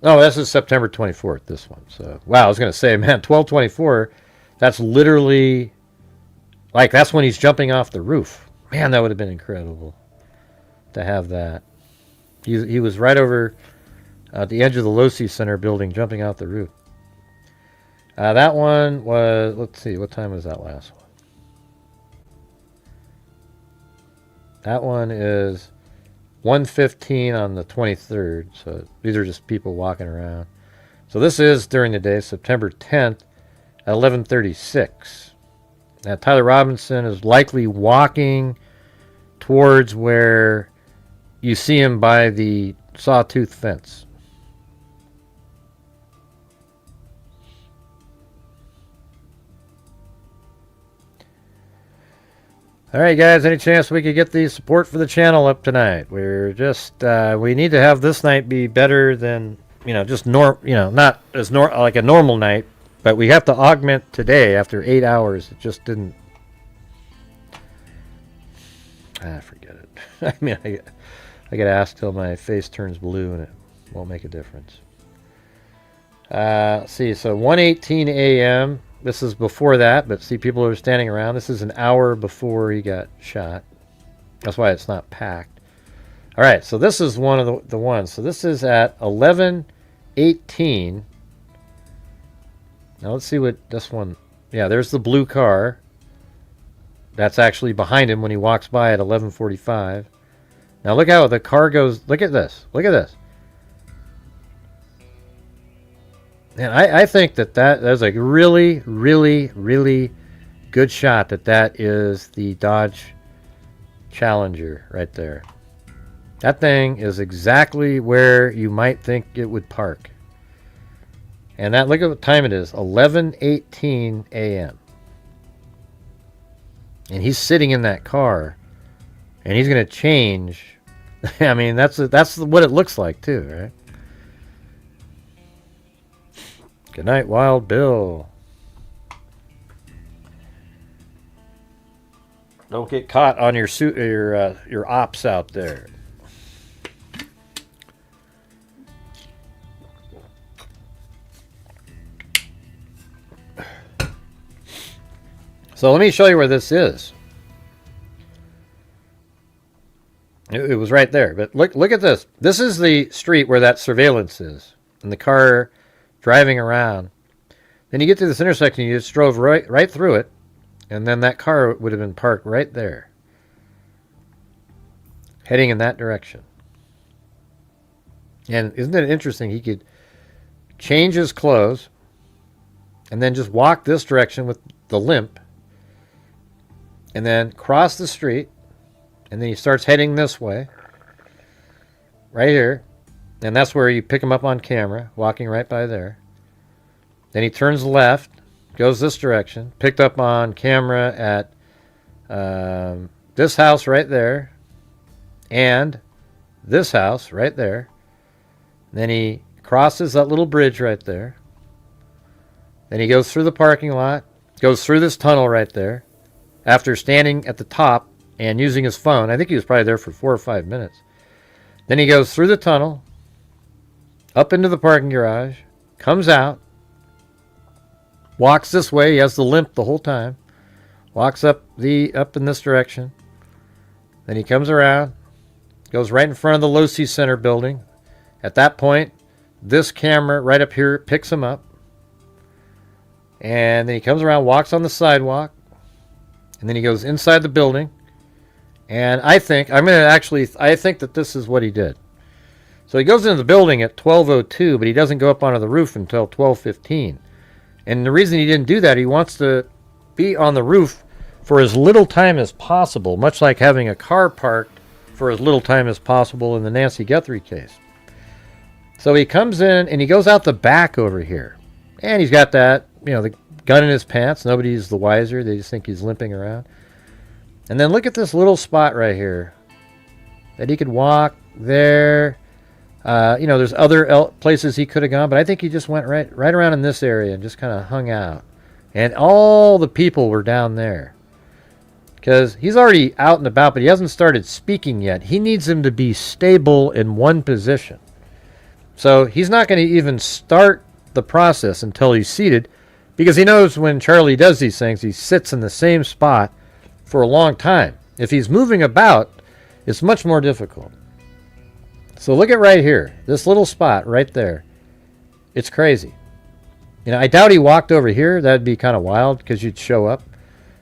No, this is September 24th, this one. So, wow, I was going to say, man, 12:24, that's literally, like, that's when he's jumping off the roof. Man, that would have been incredible to have that. He was right over at the edge of the Losi Center building, jumping off the roof. That one was, let's see, what time was that last one? That one is 1:15 on the 23rd. So these are just people walking around. So this is during the day, September 10th at 11:36. Now Tyler Robinson is likely walking towards where you see him by the sawtooth fence. All right, guys, any chance we could get the support for the channel up tonight? We're just, we need to have this night be better than, just not as like a normal night, but we have to augment today after 8 hours. It just didn't. Forget it. I mean, I get asked till my face turns blue and it won't make a difference. Let's see, so 1:18 a.m. This is before that, but see, people are standing around. This is an hour before he got shot. That's why it's not packed. All right, so this is one of the ones. So this is at 11:18. Now let's see what this one. Yeah, there's the blue car. That's actually behind him when he walks by at 11:45. Now look how the car goes. Look at this. Look at this. And I think that's a really, really, really good shot that is the Dodge Challenger right there. That thing is exactly where you might think it would park. And that, look at what time it is, 11:18 a.m. And he's sitting in that car, and he's going to change. I mean, that's what it looks like too, right? Good night, Wild Bill. Don't get caught on your suit, your ops out there. So let me show you where this is. It was right there, but look at this. This is the street where that surveillance is, and the car driving around. Then you get to this intersection, you just drove right through it, and then that car would have been parked right there, heading in that direction. And isn't it interesting? He could change his clothes and then just walk this direction with the limp, and then cross the street, and then he starts heading this way, right here. And that's where you pick him up on camera, walking right by there. Then he turns left, goes this direction, picked up on camera at this house right there, and this house right there. Then he crosses that little bridge right there. Then he goes through the parking lot, goes through this tunnel right there, after standing at the top and using his phone. I think he was probably there for 4 or 5 minutes. Then he goes through the tunnel, up into the parking garage, comes out, walks this way. He has the limp the whole time. Walks up in this direction. Then he comes around, goes right in front of the Losi Center building. At that point, this camera right up here picks him up. And then he comes around, walks on the sidewalk, and then he goes inside the building. And I think that this is what he did. So he goes into the building at 12:02, but he doesn't go up onto the roof until 12:15. And the reason he didn't do that, he wants to be on the roof for as little time as possible, much like having a car parked for as little time as possible in the Nancy Guthrie case. So he comes in and he goes out the back over here. And he's got that, the gun in his pants. Nobody's the wiser. They just think he's limping around. And then look at this little spot right here that he could walk there. There's other places he could have gone, but I think he just went right around in this area and just kind of hung out. And all the people were down there. Because he's already out and about, but he hasn't started speaking yet. He needs him to be stable in one position. So he's not going to even start the process until he's seated, because he knows when Charlie does these things, he sits in the same spot for a long time. If he's moving about, it's much more difficult. So look at right here, this little spot right there. It's crazy. I doubt he walked over here. That'd be kind of wild because you'd show up.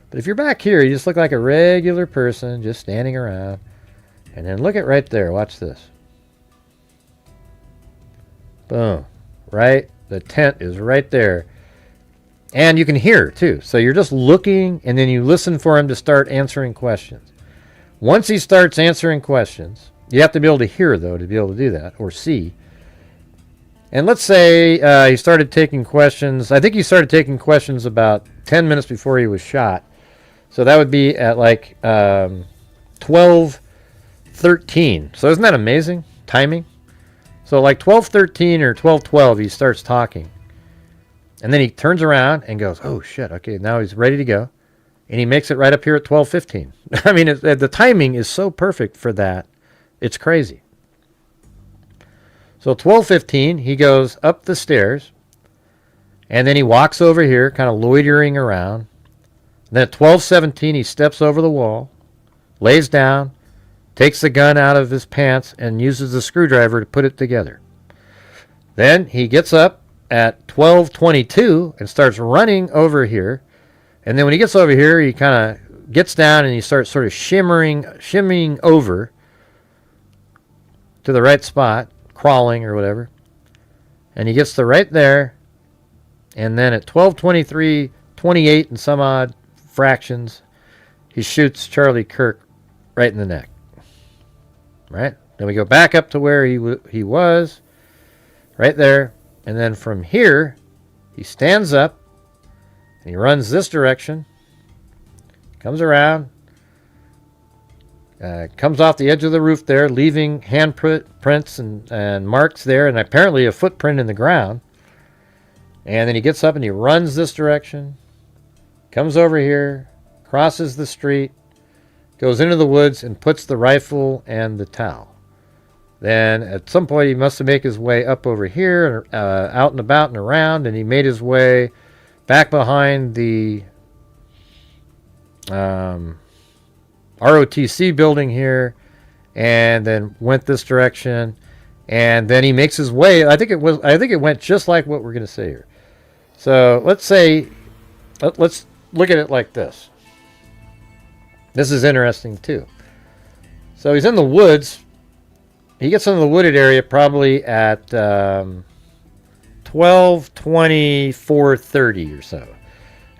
But if you're back here, you just look like a regular person just standing around. And then look at right there. Watch this. Boom. Right? The tent is right there. And you can hear too. So you're just looking, and then you listen for him to start answering questions. Once he starts answering questions, you have to be able to hear, though, to be able to do that, or see. And let's say he started taking questions. I think he started taking questions about 10 minutes before he was shot. So that would be at like 12:13. So isn't that amazing? Timing? So like 12:13 or 12:12, he starts talking. And then he turns around and goes, oh, shit, okay, now he's ready to go. And he makes it right up here at 12:15. I mean, the timing is so perfect for that. It's crazy. So 12:15, he goes up the stairs. And then he walks over here, kind of loitering around. Then at 12:17, he steps over the wall, lays down, takes the gun out of his pants, and uses the screwdriver to put it together. Then he gets up at 12:22 and starts running over here. And then when he gets over here, he kind of gets down and he starts sort of shimmying over to the right spot, crawling or whatever. And he gets to right there. And then at 12:23, 28 and some odd fractions, he shoots Charlie Kirk right in the neck. Right? Then we go back up to where he was, right there. And then from here, he stands up and he runs this direction, comes around, comes off the edge of the roof there, leaving handprints and marks there, and apparently a footprint in the ground. And then he gets up and he runs this direction, comes over here, crosses the street, goes into the woods and puts the rifle and the towel. Then at some point he must have made his way up over here, out and about and around, and he made his way back behind the ROTC building here, and then went this direction, and then he makes his way. I think it went just like what we're going to say here. So let's look at it like this. This is interesting too. So he's in the woods. He gets into the wooded area probably at 12:24:30 or so.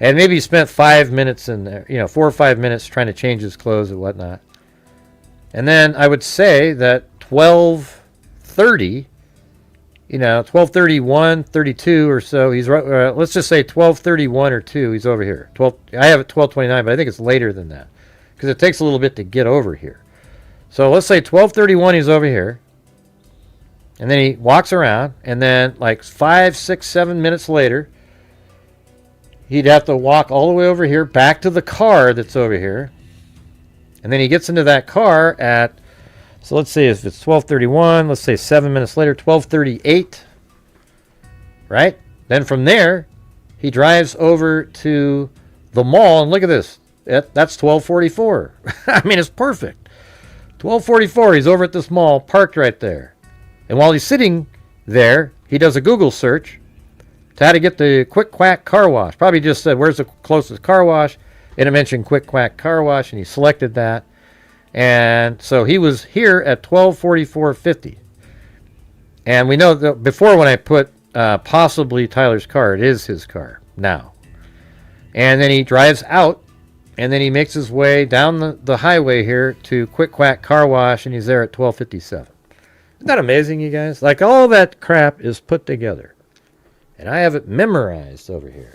And maybe he spent 5 minutes in there, 4 or 5 minutes trying to change his clothes and whatnot. And then I would say that 12:30, 12:31, 32 or so, he's right. Let's just say 12:31 or 2, he's over here. I have it 12:29, but I think it's later than that because it takes a little bit to get over here. So let's say 12:31, he's over here. And then he walks around, and then like 5, 6, 7 minutes later, he'd have to walk all the way over here, back to the car that's over here. And then he gets into that car at, so let's say if it's 12:31, let's say 7 minutes later, 12:38, right? Then from there, he drives over to the mall, and look at this. That's 12:44. I mean, it's perfect. 12:44, he's over at this mall, parked right there. And while he's sitting there, he does a Google search to how to get the Quick Quack car wash. Probably just said, where's the closest car wash? And it mentioned Quick Quack car wash, and he selected that. And so he was here at 12:44:50. And we know that before when I put possibly Tyler's car, it is his car now. And then he drives out, and then he makes his way down the highway here to Quick Quack car wash, and he's there at 12:57. Isn't that amazing, you guys? Like, all that crap is put together. And I have it memorized over here.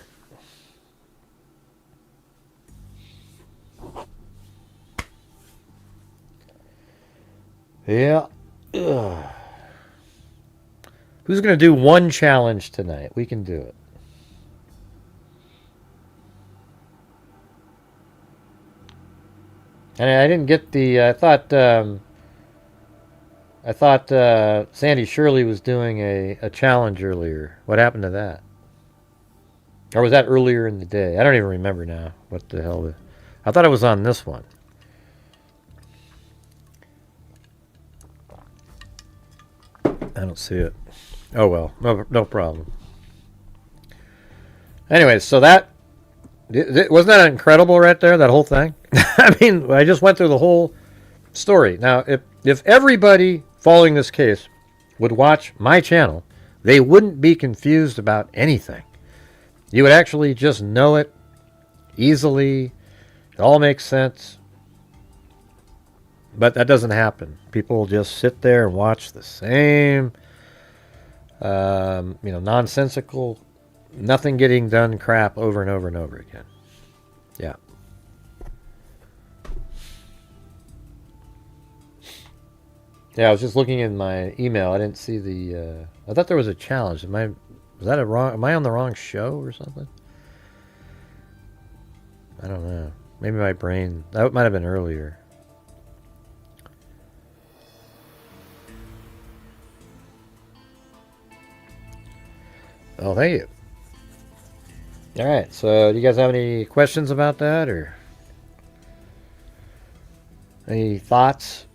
Yeah. Ugh. Who's going to do one challenge tonight? We can do it. And I didn't get the. I thought Sandy Shirley was doing a challenge earlier. What happened to that? Or was that earlier in the day? I don't even remember now. What the hell? I thought it was on this one. I don't see it. Oh well, no problem. Anyway, so that wasn't that incredible right there? That whole thing. I mean, I just went through the whole story. Now, if everybody following this case would watch my channel, they wouldn't be confused about anything. You would actually just know it easily. It all makes sense. But that doesn't happen. People just sit there and watch the same, nonsensical, nothing getting done crap over and over and over again. Yeah. Yeah, I was just looking in my email. I didn't see the. I thought there was a challenge. Am I on the wrong show or something? I don't know. Maybe my brain. That might have been earlier. Oh, thank you. All right. So, do you guys have any questions about that, or any thoughts?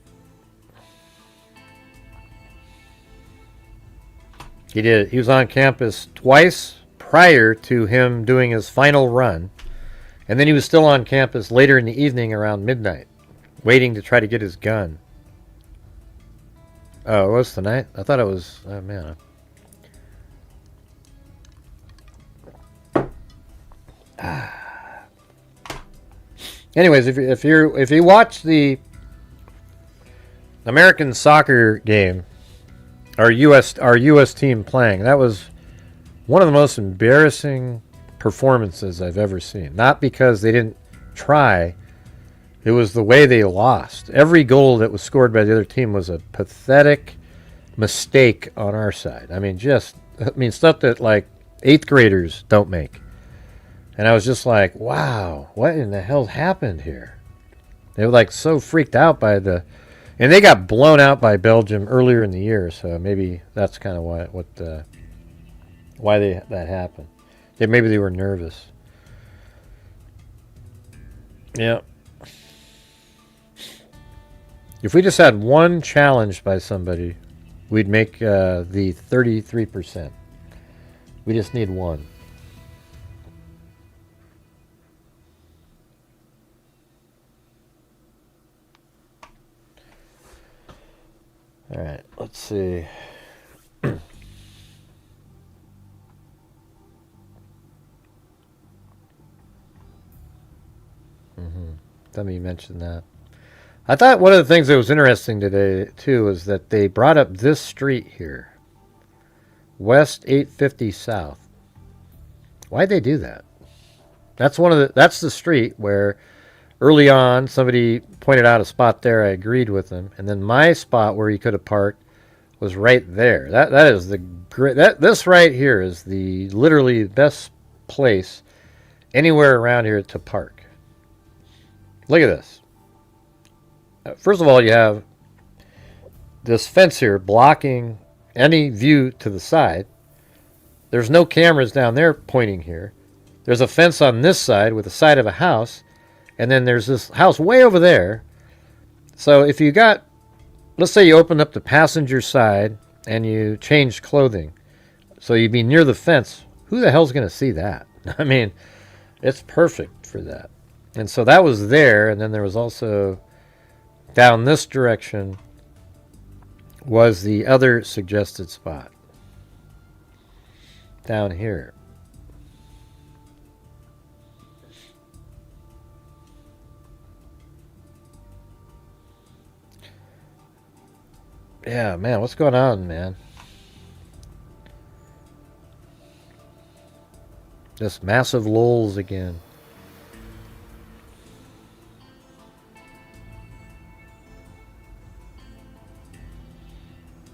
He did. He was on campus twice prior to him doing his final run, and then he was still on campus later in the evening around midnight, waiting to try to get his gun. Oh, it was tonight? I thought it was. Oh man. Anyways, if you watch the American soccer game, our U.S. team playing, that was one of the most embarrassing performances I've ever seen. Not because they didn't try, it was the way they lost. Every goal that was scored by the other team was a pathetic mistake on our side. I mean, stuff that like 8th graders don't make. And I was just like, wow, what in the hell happened here? They were like so freaked out by the... And they got blown out by Belgium earlier in the year, so maybe that's kind of why that happened. Maybe they were nervous. Yeah. If we just had one challenge by somebody, we'd make the 33%. We just need one. All right, let's see. Somebody mentioned that. I thought one of the things that was interesting today, too, was that they brought up this street here. West 850 South. Why'd they do that? That's the street where early on somebody pointed out a spot there. I agreed with them. And then my spot where he could have parked was right there. That is the great... This right here is the literally best place anywhere around here to park. Look at this. First of all, you have this fence here blocking any view to the side. There's no cameras down there pointing here. There's a fence on this side with the side of a house. And then there's this house way over there. So if you got... Let's say you opened up the passenger side and you changed clothing. So you'd be near the fence. Who the hell's going to see that? I mean, it's perfect for that. And so that was there, and then there was also down this direction was the other suggested spot. Down here. Yeah, man, what's going on, man? Just massive lulls again.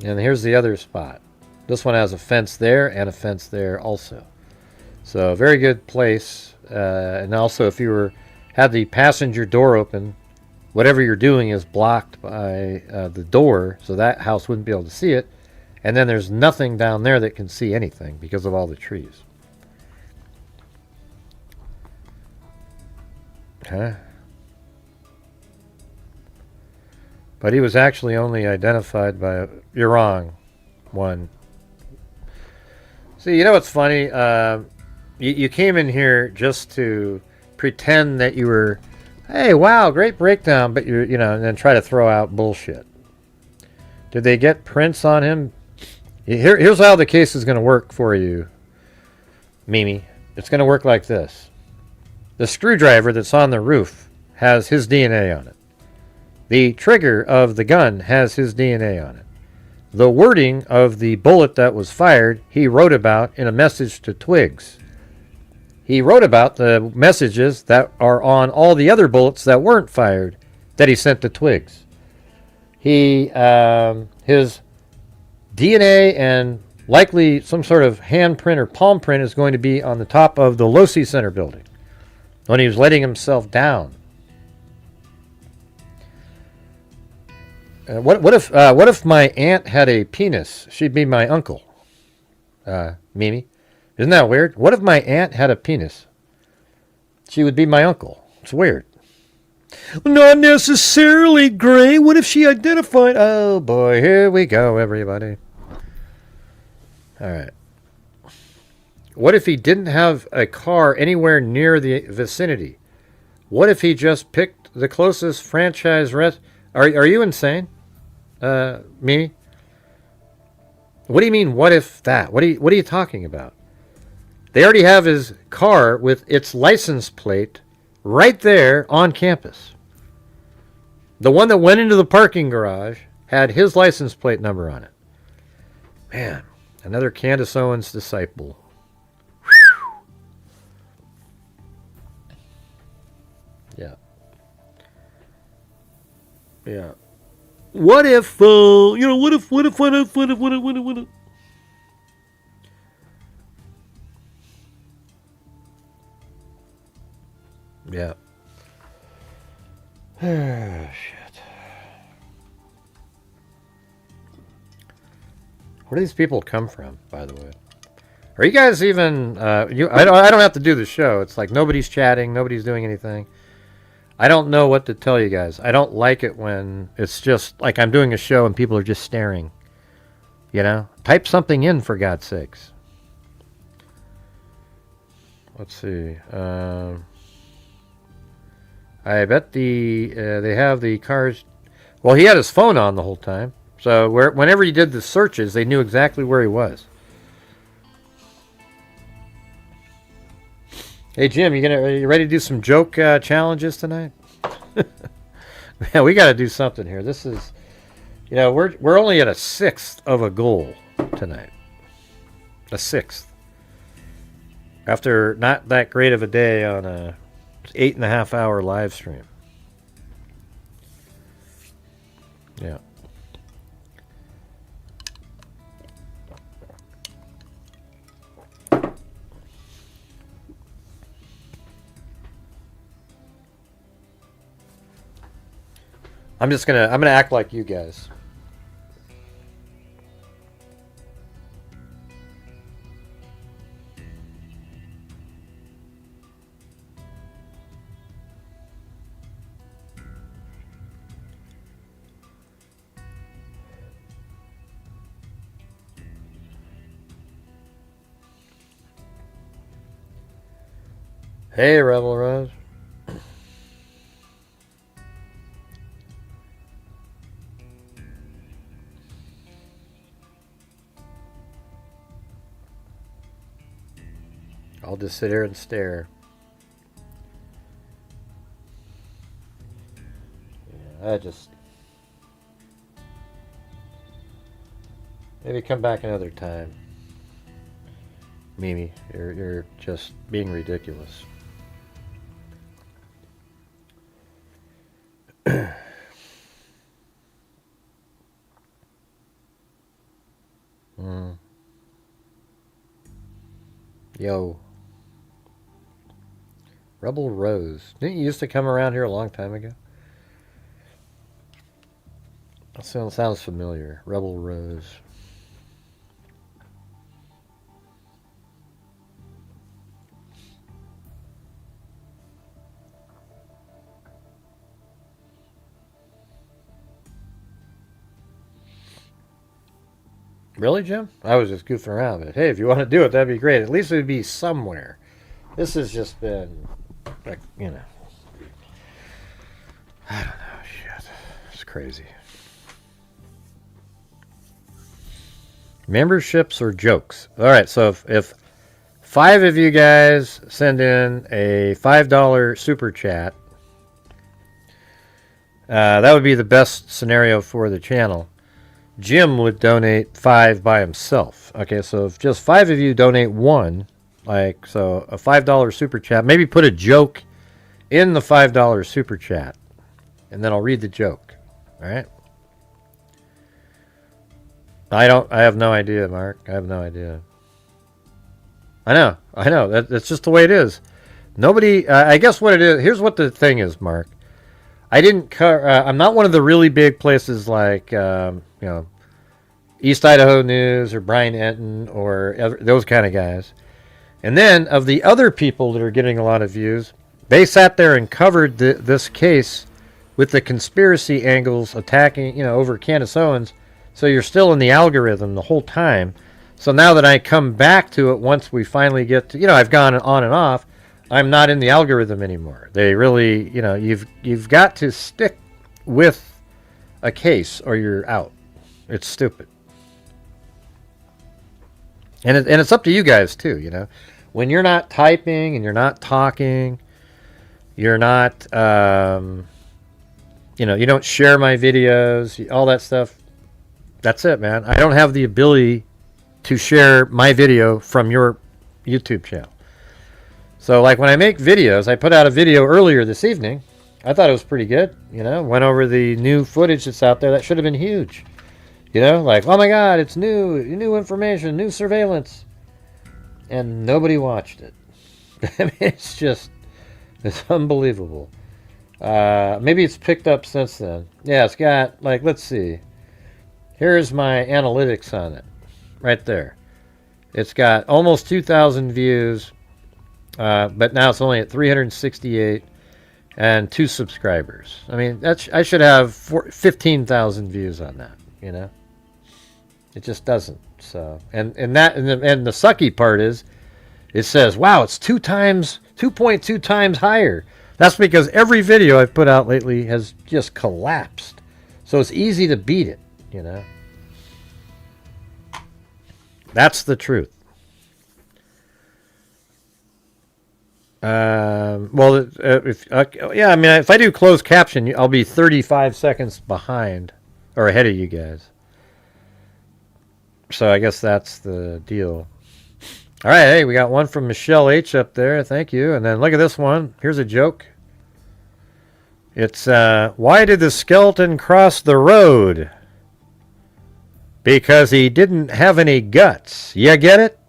And here's the other spot. This one has a fence there and a fence there also. So a very good place. And also if you had the passenger door open, whatever you're doing is blocked by the door, so that house wouldn't be able to see it. And then there's nothing down there that can see anything because of all the trees. Huh? But he was actually only identified by... You're wrong. One. See, you know what's funny? You came in here just to pretend that you were... Hey, wow, great breakdown, but you know, and then try to throw out bullshit. Did they get prints on him? Here's how the case is going to work for you, Mimi. It's going to work like this. The screwdriver that's on the roof has his DNA on it. The trigger of the gun has his DNA on it. The wording of the bullet that was fired, he wrote about in a message to Twigs. He wrote about the messages that are on all the other bullets that weren't fired that he sent to Twigs. His DNA and likely some sort of handprint or palm print is going to be on the top of the Losi Center building when he was letting himself down. What if my aunt had a penis? She'd be my uncle. Mimi. Isn't that weird? What if my aunt had a penis? She would be my uncle. It's weird. Not necessarily, Gray. What if she identified... Oh, boy. Here we go, everybody. All right. What if he didn't have a car anywhere near the vicinity? What if he just picked the closest franchise rest... Are you insane? Mimi? What do you mean, what if that? What are you talking about? They already have his car with its license plate right there on campus. The one that went into the parking garage had his license plate number on it. Man, another Candace Owens disciple. Yeah. Yeah. What if, what if. Yeah. Shit. Where do these people come from, by the way? Are you guys even... I don't have to do the show. It's like nobody's chatting. Nobody's doing anything. I don't know what to tell you guys. I don't like it when it's just like I'm doing a show and people are just staring. You know? Type something in, for God's sakes. Let's see. I bet they have the cars... Well, he had his phone on the whole time. So whenever he did the searches, they knew exactly where he was. Hey, Jim, are you ready to do some joke challenges tonight? Man, we got to do something here. This is... we're only at a sixth of a goal tonight. A sixth. After not that great of a day on a 8.5 hour live stream. Yeah. I'm gonna act like you guys. Hey, Rebel Rose. I'll just sit here and stare. Yeah, maybe come back another time. Mimi, you're just being ridiculous. Yo. Rebel Rose. Didn't you used to come around here a long time ago? That sounds familiar. Rebel Rose. Really, Jim? I was just goofing around. But hey, if you want to do it, that'd be great. At least it would be somewhere. This has just been, like, you know. I don't know. Shit. It's crazy. Memberships or jokes? All right, so if 5 of you guys send in a $5 super chat, that would be the best scenario for the channel. Jim would donate 5 by himself. Okay, so if just 5 of you donate 1, like, so a $5 super chat, maybe put a joke in the $5 super chat, and then I'll read the joke. All right? I have no idea, Mark. I have no idea. I know. That's just the way it is. Nobody, I guess what it is, here's what the thing is, Mark. I'm not one of the really big places like, East Idaho News or Brian Enton or those kind of guys. And then of the other people that are getting a lot of views, they sat there and covered this case with the conspiracy angles attacking, over Candace Owens. So you're still in the algorithm the whole time. So now that I come back to it, once we finally get to, I've gone on and off, I'm not in the algorithm anymore. They really, you've got to stick with a case or you're out. It's stupid. And it's up to you guys too, When you're not typing and you're not talking, you're not, you don't share my videos, all that stuff. That's it, man. I don't have the ability to share my video from your YouTube channel. So, like, when I make videos, I put out a video earlier this evening. I thought it was pretty good, Went over the new footage that's out there. That should have been huge. Like, oh my God, it's new information, new surveillance. And nobody watched it. I mean, it's unbelievable. Maybe it's picked up since then. Yeah, it's got, like, let's see. Here's my analytics on it. Right there. It's got almost 2,000 views. But now it's only at 368 and 2 subscribers. I mean, I should have 15,000 views on that, It just doesn't. So, and the sucky part is, it says, wow, it's 2.2 times higher. That's because every video I've put out lately has just collapsed. So it's easy to beat it, That's the truth. If I do closed caption, I'll be 35 seconds behind or ahead of you guys. So I guess that's the deal. All right, hey, we got one from Michelle H up there. Thank you. And then look at this one. Here's a joke. It's why did the skeleton cross the road? Because he didn't have any guts. You get it?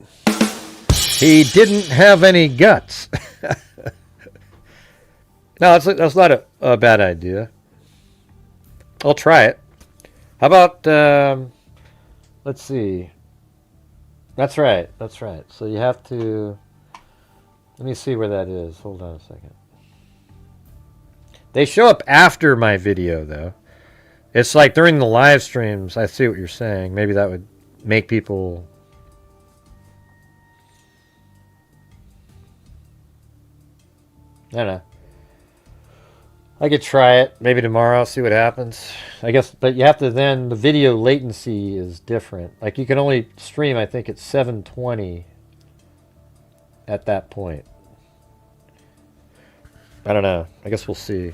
He didn't have any guts. No, that's not a bad idea. I'll try it. How about, let's see. That's right. So you have to, let me see where that is. Hold on a second. They show up after my video, though. It's like during the live streams, I see what you're saying. Maybe that would make people... I don't know. I could try it. Maybe tomorrow, see what happens. I guess, but you have to then, the video latency is different. Like, you can only stream, I think, at 720 at that point. I don't know. I guess we'll see.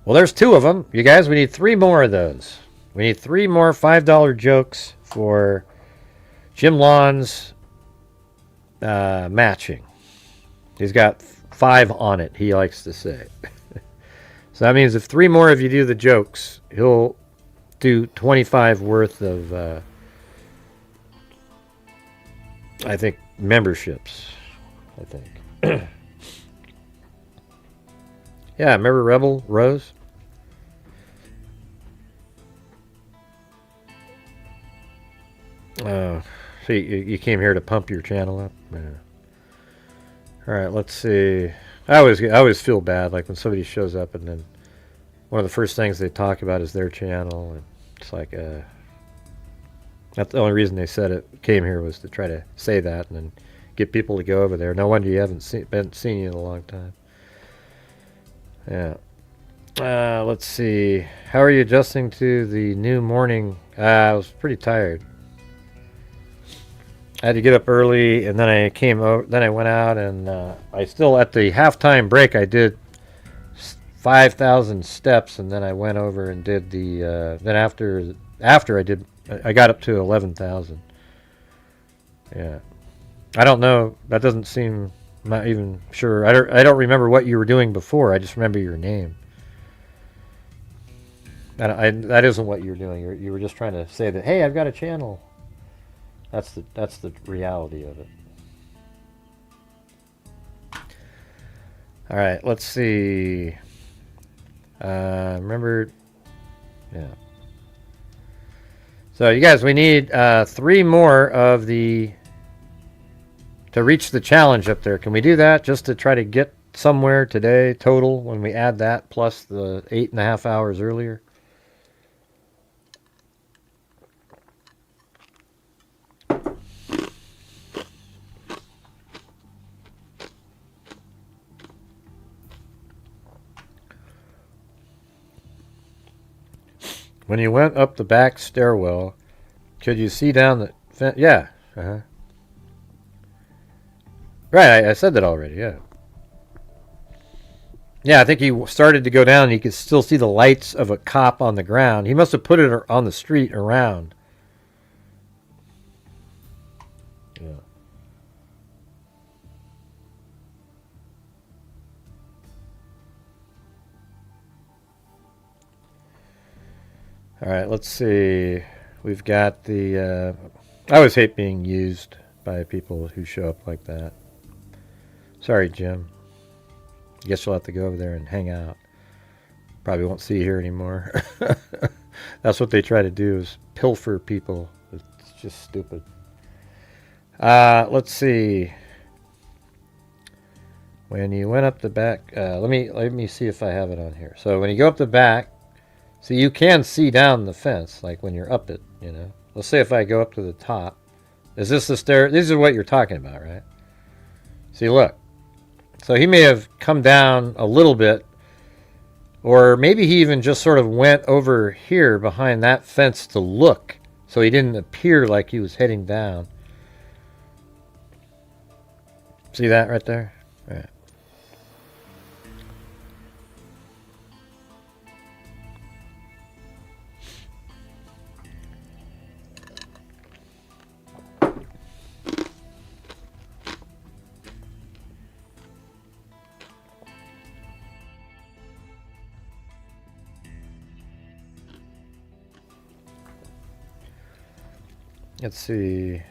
Well, there's 2 of them. You guys, we need 3 more of those. We need 3 more $5 jokes for Jim Lawn's matching. He's got 5 on it, he likes to say. So that means if 3 more of you do the jokes, he'll do 25 worth of I think memberships. I think. Yeah, remember Rebel Rose? So you came here to pump your channel up? Yeah. All right, let's see. I always feel bad, like when somebody shows up and then one of the first things they talk about is their channel, and it's like, that's the only reason they said it, came here, was to try to say that and then get people to go over there. No wonder you haven't been seen you in a long time. Yeah. Let's see. How are you adjusting to the new morning? I was pretty tired. I had to get up early, and then I came over. Then I went out, and I still, at the halftime break, I did 5,000 steps, and then I went over and did the. Then after I got up to 11,000. Yeah, I don't know. That doesn't seem. I'm not even sure. I don't remember what you were doing before. I just remember your name. That isn't what you're doing. You were just trying to say that, hey, I've got a channel. That's the reality of it. All right, let's see. Remember, yeah. So you guys, we need 3 more of the to reach the challenge up there. Can we do that just to try to get somewhere today total when we add that plus the 8.5 hours earlier? When you went up the back stairwell, could you see down the fence? Yeah. Uh-huh. Right, I said that already, yeah. Yeah, I think he started to go down and he could still see the lights of a cop on the ground. He must have put it on the street around. Yeah. All right, let's see. We've got the... I always hate being used by people who show up like that. Sorry, Jim. Guess you'll have to go over there and hang out. Probably won't see you here anymore. That's what they try to do, is pilfer people. It's just stupid. Let's see. When you went up the back... let me see if I have it on here. So when you go up the back... So you can see down the fence, like when you're up it, you know. Let's say if I go up to the top. Is this the stair? This is what you're talking about, right? See, look. So he may have come down a little bit. Or maybe he even just sort of went over here behind that fence to look. So he didn't appear like he was heading down. See that right there? Right. Let's see.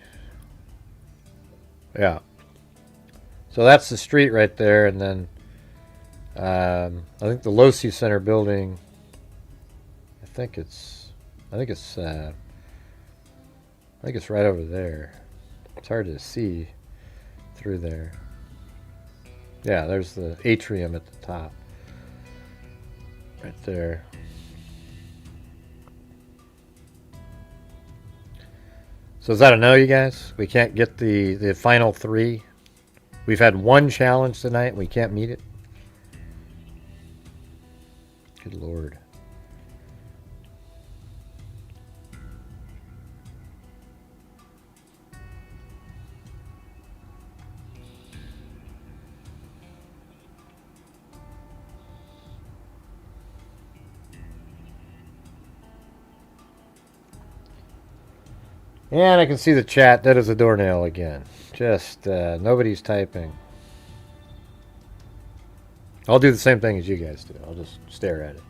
Yeah. So that's the street right there, and then I think the Losi Center building. I think it's right over there. It's hard to see through there. Yeah, there's the atrium at the top. Right there. So is that a no, you guys? We can't get the final 3? We've had 1 challenge tonight and we can't meet it? Good Lord. And I can see the chat. That is a doornail again. Just nobody's typing. I'll do the same thing as you guys do. I'll just stare at it.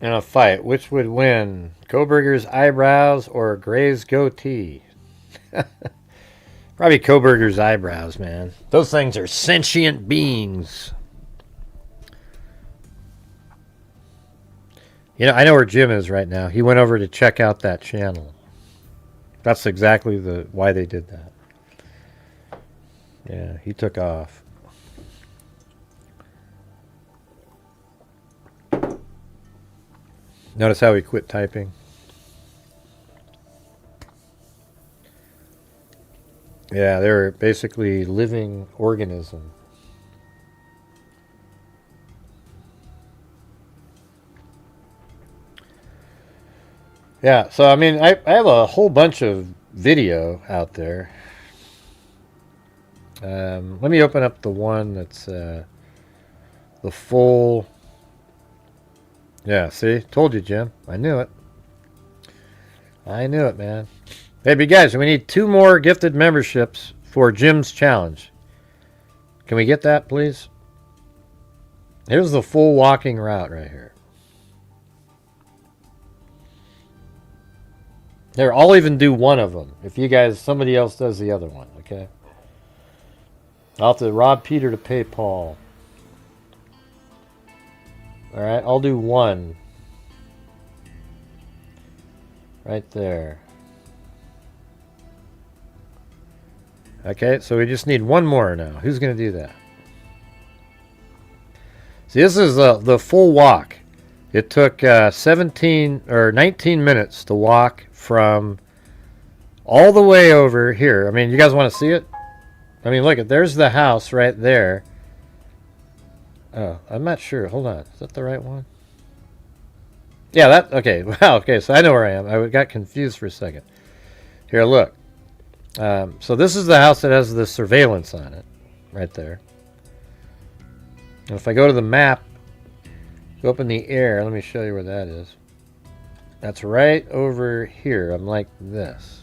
in a fight, which would win? Koberger's eyebrows or Gray's goatee? Probably Koberger's eyebrows, man. Those things are sentient beings. You know, I know where Jim is right now. He went over to check out that channel. That's exactly why they did that. Yeah, he took off. Notice how he quit typing. Yeah, they're basically living organism. Yeah, so I mean, I have a whole bunch of video out there. Let me open up the one that's the full. Yeah, see? Told you, Jim. I knew it. I knew it, man. Hey, but guys, we need 2 more gifted memberships for Jim's challenge. Can we get that, please? Here's the full walking route right here. Here, I'll even do one of them. If you guys, somebody else does the other one, okay? I'll have to rob Peter to pay Paul. Alright, I'll do one. Right there. Okay, so we just need one more now. Who's going to do that? See, this is the full walk. It took 17 or 19 minutes to walk from all the way over here. I mean, you guys want to see it? I mean, look, there's the house right there. Oh, I'm not sure. Hold on. Is that the right one? Yeah, that... Okay. Wow, okay. So I know where I am. I got confused for a second. Here, look. So this is the house that has the surveillance on it. Right there. And if I go to the map, go up in the air, let me show you where that is. That's right over here. I'm like this.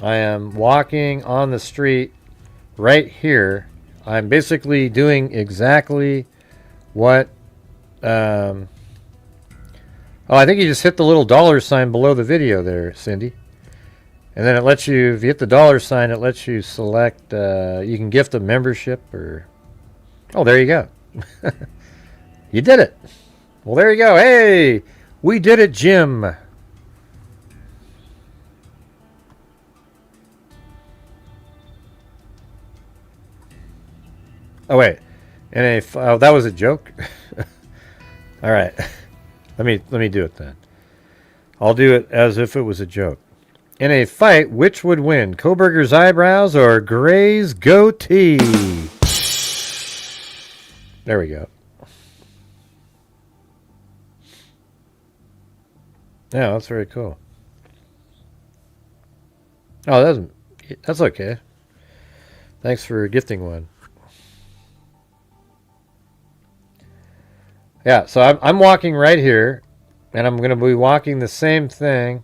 I am walking on the street right here. I'm basically doing exactly what... oh, I think you just hit the little $ below the video there, Cindy. And then it lets you, if you hit the $, it lets you select, you can gift a membership or... Oh, there you go. You did it. Well, there you go. Hey, we did it, Jim. Oh, wait. Oh, that was a joke? All right. Let me do it then. I'll do it as if it was a joke. In a fight, which would win? Koberger's eyebrows or Gray's goatee? There we go. Yeah, that's very cool. Oh, that's okay. Thanks for gifting one. Yeah, so I'm walking right here, and I'm going to be walking the same thing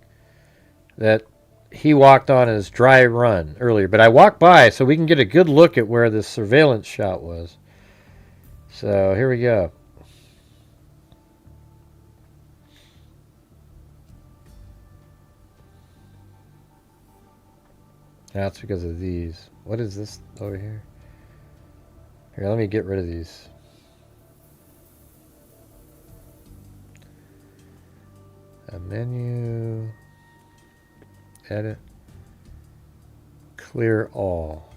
that he walked on his dry run earlier. But I walked by so we can get a good look at where the surveillance shot was. So here we go. That's because of these. What is this over here? Here, let me get rid of these. A menu, edit, clear all.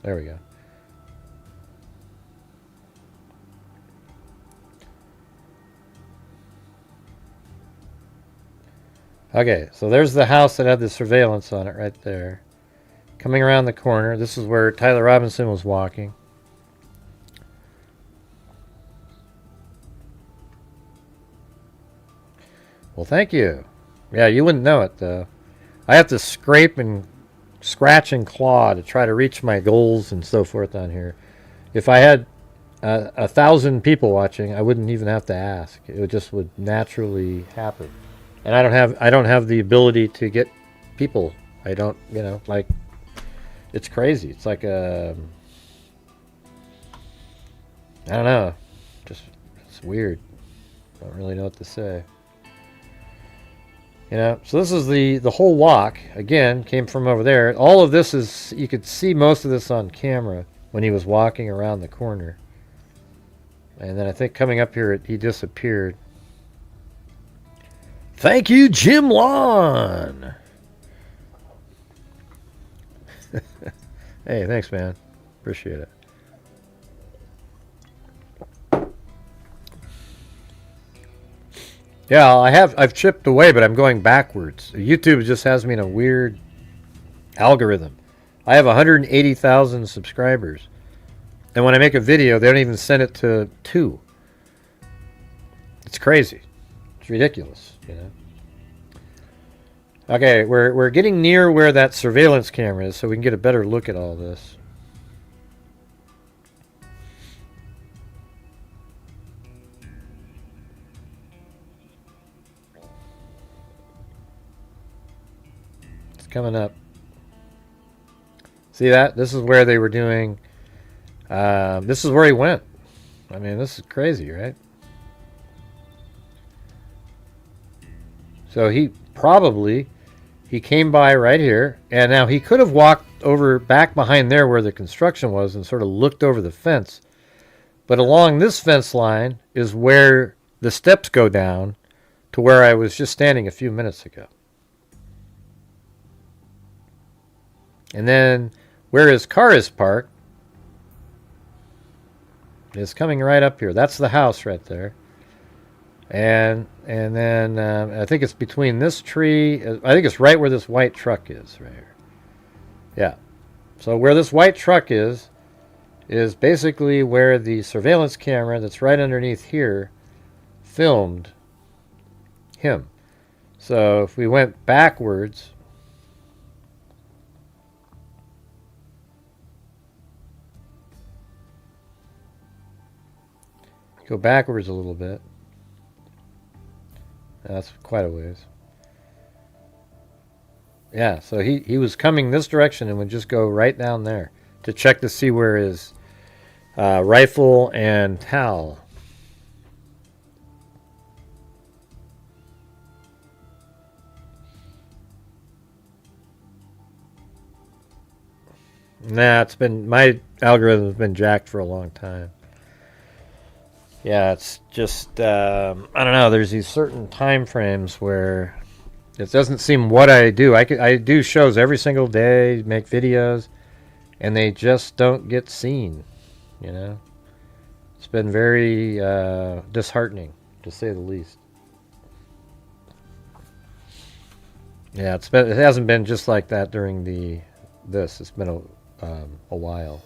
There we go. Okay, so there's the house that had the surveillance on it right there. Coming around the corner, this is where Tyler Robinson was walking. Well, thank you. Yeah, you wouldn't know it, though. I have to scrape and scratch and claw to try to reach my goals and so forth on here. If I had 1,000 people watching, I wouldn't even have to ask. It just would naturally happen. And I don't have the ability to get people. I don't, like, it's crazy. It's like I don't know, just It's weird. Don't really know what to say. You know, so this is the whole walk. Again, came from over there. All of this is, you could see most of this on camera when he was walking around the corner. And then I think coming up here, he disappeared. Thank you, Jim Lawn. Hey, thanks, man. Appreciate it. Yeah, I've chipped away, but I'm going backwards. YouTube just has me in a weird algorithm. I have 180,000 subscribers. And when I make a video, they don't even send it to 2. It's crazy. It's ridiculous, you know. Okay, we're getting near where that surveillance camera is, so we can get a better look at all this. It's coming up. See that? This is where they were doing. This is where he went. I mean, this is crazy, right? So he came by right here, and now he could have walked over back behind there where the construction was and sort of looked over the fence. But along this fence line is where the steps go down to where I was just standing a few minutes ago. And then where his car is parked is coming right up here. That's the house right there. And then I think it's between this tree. I think it's right where this white truck is right here. Yeah. So where this white truck is basically where the surveillance camera that's right underneath here filmed him. So if we went backwards, go backwards a little bit. That's quite a ways. Yeah, so he was coming this direction and would just go right down there to check to see where his rifle and towel. Nah, my algorithm has been jacked for a long time. Yeah, it's just, I don't know, there's these certain time frames where it doesn't seem what I do. I do shows every single day, make videos, and they just don't get seen, you know? It's been very disheartening, to say the least. Yeah, it hasn't been just like that during this. It's been a while.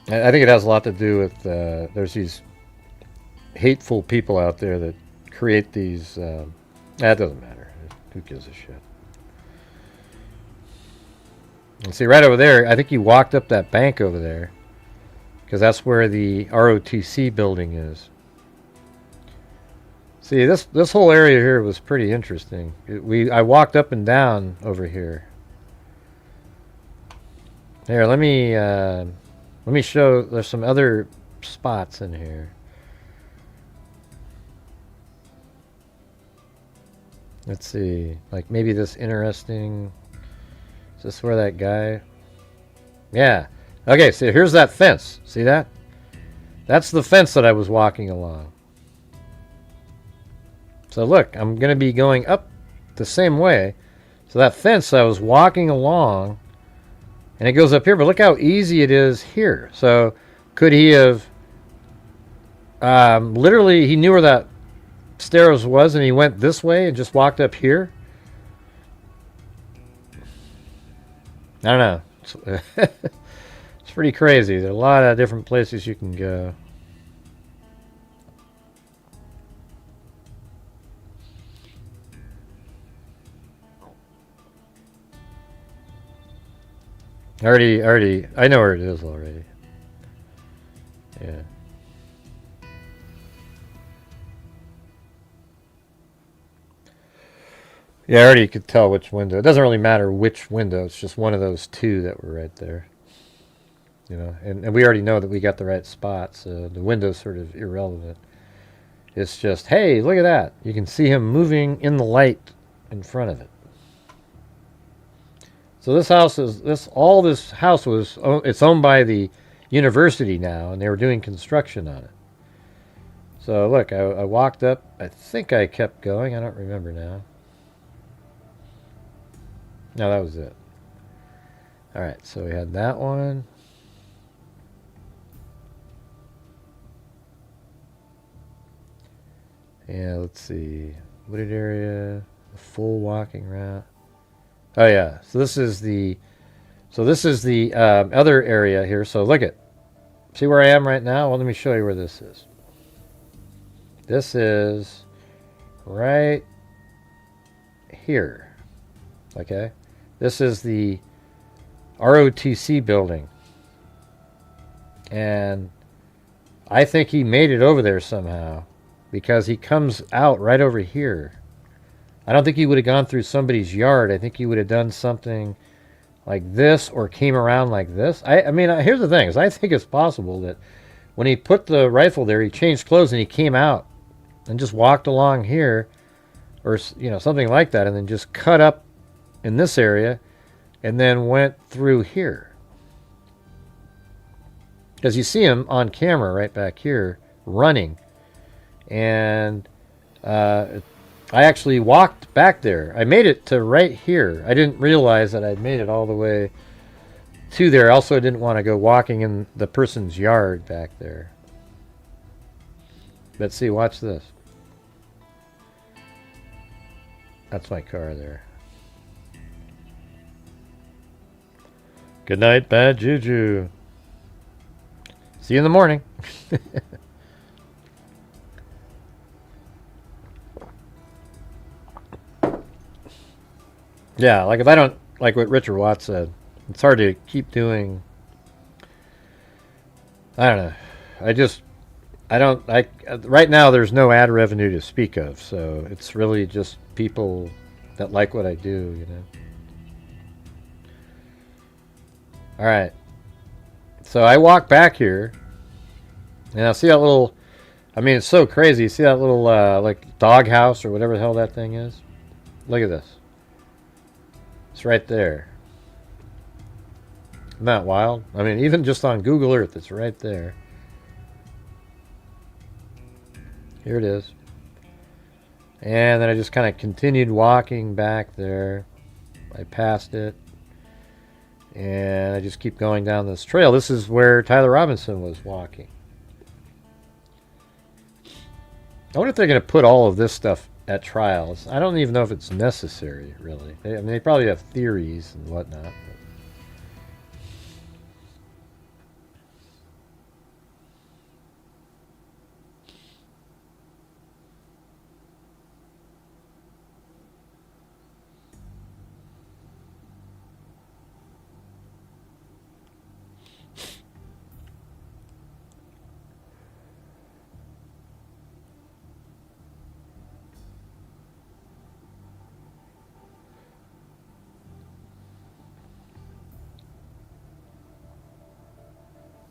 I think it has a lot to do with there's these hateful people out there that create these. That doesn't matter. Who gives a shit? And see right over there. I think he walked up that bank over there because that's where the ROTC building is. See, this whole area here was pretty interesting. I walked up and down over here. Here, let me show, there's some other spots in here. Let's see, like maybe this interesting, is this where that guy? Yeah. Okay, so here's that fence. See that? That's the fence that I was walking along. So look, I'm going to be going up the same way. So that fence I was walking along, and it goes up here, but look how easy it is here. So could he have literally, he knew where that stairs was and he went this way and just walked up here? I don't know. It's pretty crazy. There are a lot of different places you can go. I know where it is already. Yeah. Yeah, I already could tell which window. It doesn't really matter which window. It's just one of those two that were right there. you know, and we already know that we got the right spot, so the window's sort of irrelevant. It's just, hey, look at that. You can see him moving in the light in front of it. So this house is, this house was, it's owned by the university now, and they were doing construction on it. So look, I walked up. I think I kept going. I don't remember now. No, that was it. All right, so we had that one. Yeah, let's see. Wooded area, a full walking route. Oh yeah, so this is the other area here. So look at, see where I am right now? Well, let me show you where this is. This is right here. Okay, this is the ROTC building, and I think he made it over there somehow because he comes out right over here. I don't think he would have gone through somebody's yard. I think he would have done something like this or came around like this. I mean, here's the thing, is I think it's possible that when he put the rifle there, he changed clothes and he came out and just walked along here, or, you know, something like that, and then just cut up in this area and then went through here. Because you see him on camera right back here running. And I actually walked back there. I made it to right here. I didn't realize that I'd made it all the way to there. Also, I didn't want to go walking in the person's yard back there. But see, watch this. That's my car there. Good night, bad juju. See you in the morning. Yeah, like if I don't, like what Richard Watts said, it's hard to keep doing. I don't know. Right now there's no ad revenue to speak of, so it's really just people that like what I do, you know. All right. So I walk back here, and I see that little, I mean, it's so crazy. You see that little, like, dog house or whatever the hell that thing is? Look at this. It's right there. Isn't that wild? I mean, even just on Google Earth, it's right there. Here it is. And then I just kind of continued walking back there. I passed it. And I just keep going down this trail. This is where Tyler Robinson was walking. I wonder if they're going to put all of this stuff at trials. I don't even know if it's necessary, really. I mean, they probably have theories and whatnot.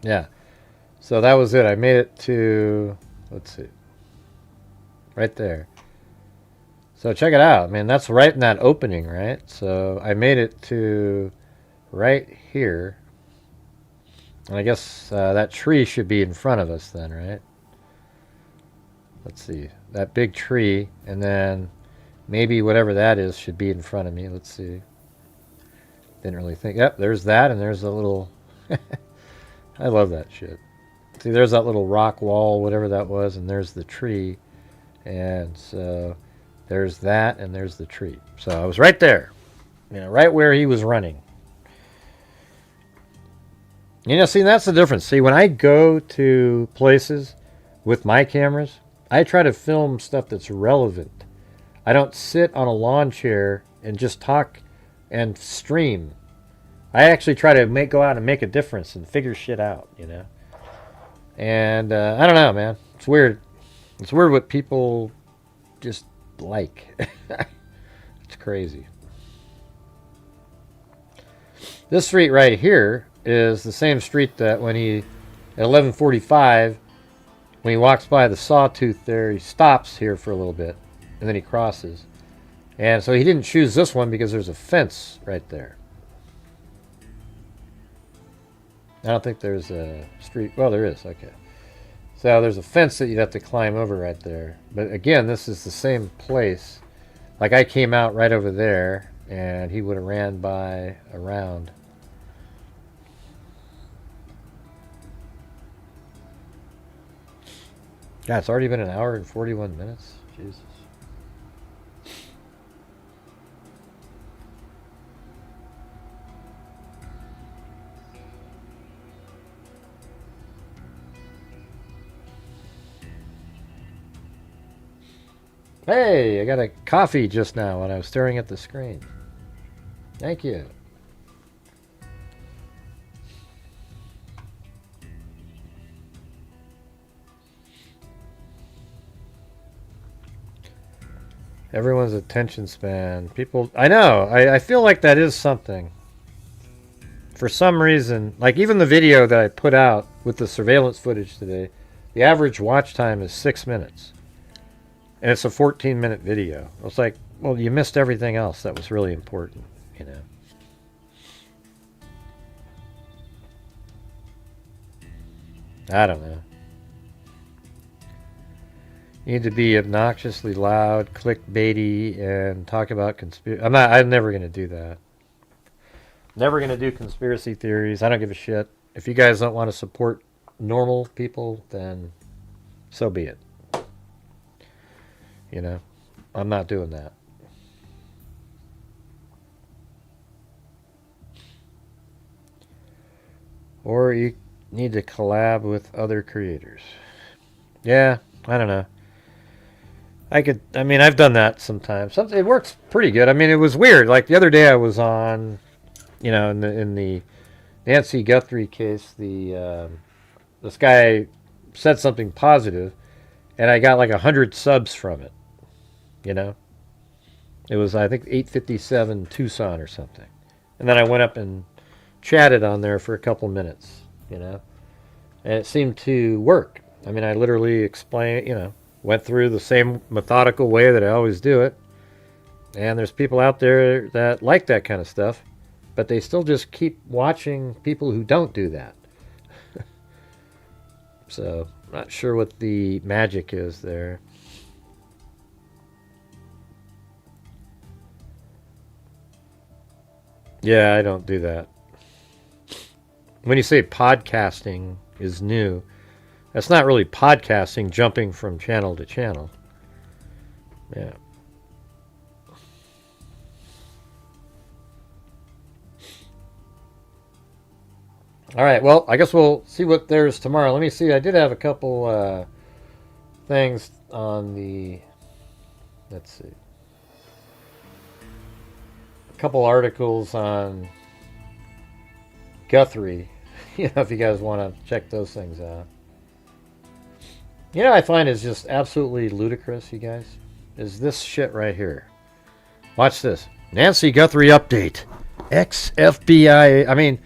Yeah, so that was it. I made it to, let's see, right there. So check it out. I mean, that's right in that opening, right? So I made it to right here. And I guess that tree should be in front of us then, right? Let's see, that big tree, and then maybe whatever that is should be in front of me. Let's see. Didn't really think. Yep, there's that, and there's a little... I love that shit. See, there's that little rock wall, whatever that was, and there's the tree. And so there's that, and there's the tree. So I was right there, you know, right where he was running. You know, see, that's the difference. See, when I go to places with my cameras, I try to film stuff that's relevant. I don't sit on a lawn chair and just talk and stream. I actually try to go out and make a difference and figure shit out, you know. And I don't know, man. It's weird. It's weird what people just like. It's crazy. This street right here, is the same street that when he, at 11:45, when he walks by the Sawtooth there, he stops here for a little bit, and then he crosses. And so he didn't choose this one because there's a fence right there. I don't think there's a street. Well, there is. Okay. So there's a fence that you'd have to climb over right there. But again, this is the same place. Like I came out right over there, and he would have ran by around. God, it's already been an hour and 41 minutes. Jesus. Hey, I got a coffee just now when I was staring at the screen. Thank you. Everyone's attention span. People, I know, I feel like that is something. For some reason, like even the video that I put out with the surveillance footage today, the average watch time is 6 minutes. And it's a 14-minute video. It's like, well, you missed everything else that was really important, you know. I don't know. You need to be obnoxiously loud, clickbaity, and talk about conspiracy. I'm never going to do that. Never going to do conspiracy theories. I don't give a shit. If you guys don't want to support normal people, then so be it. You know, I'm not doing that. Or you need to collab with other creators. Yeah, I don't know. I mean, I've done that sometimes. It works pretty good. I mean, it was weird. Like the other day I was on, you know, in the Nancy Guthrie case, this guy said something positive, and I got like 100 subs from it. You know, it was, I think, 857 Tucson or something. And then I went up and chatted on there for a couple minutes, you know, and it seemed to work. I mean, I literally explained, you know, went through the same methodical way that I always do it. And there's people out there that like that kind of stuff, but they still just keep watching people who don't do that. So, not sure what the magic is there. Yeah, I don't do that. When you say podcasting is new, that's not really podcasting, jumping from channel to channel. Yeah. All right, well, I guess we'll see what there's tomorrow. Let me see. I did have a couple things on the... Let's see. A couple articles on Guthrie. You know, if you guys want to check those things out. You know, I find is just absolutely ludicrous, you guys, is this shit right here. Watch this. Nancy Guthrie update. Ex-FBI. I mean,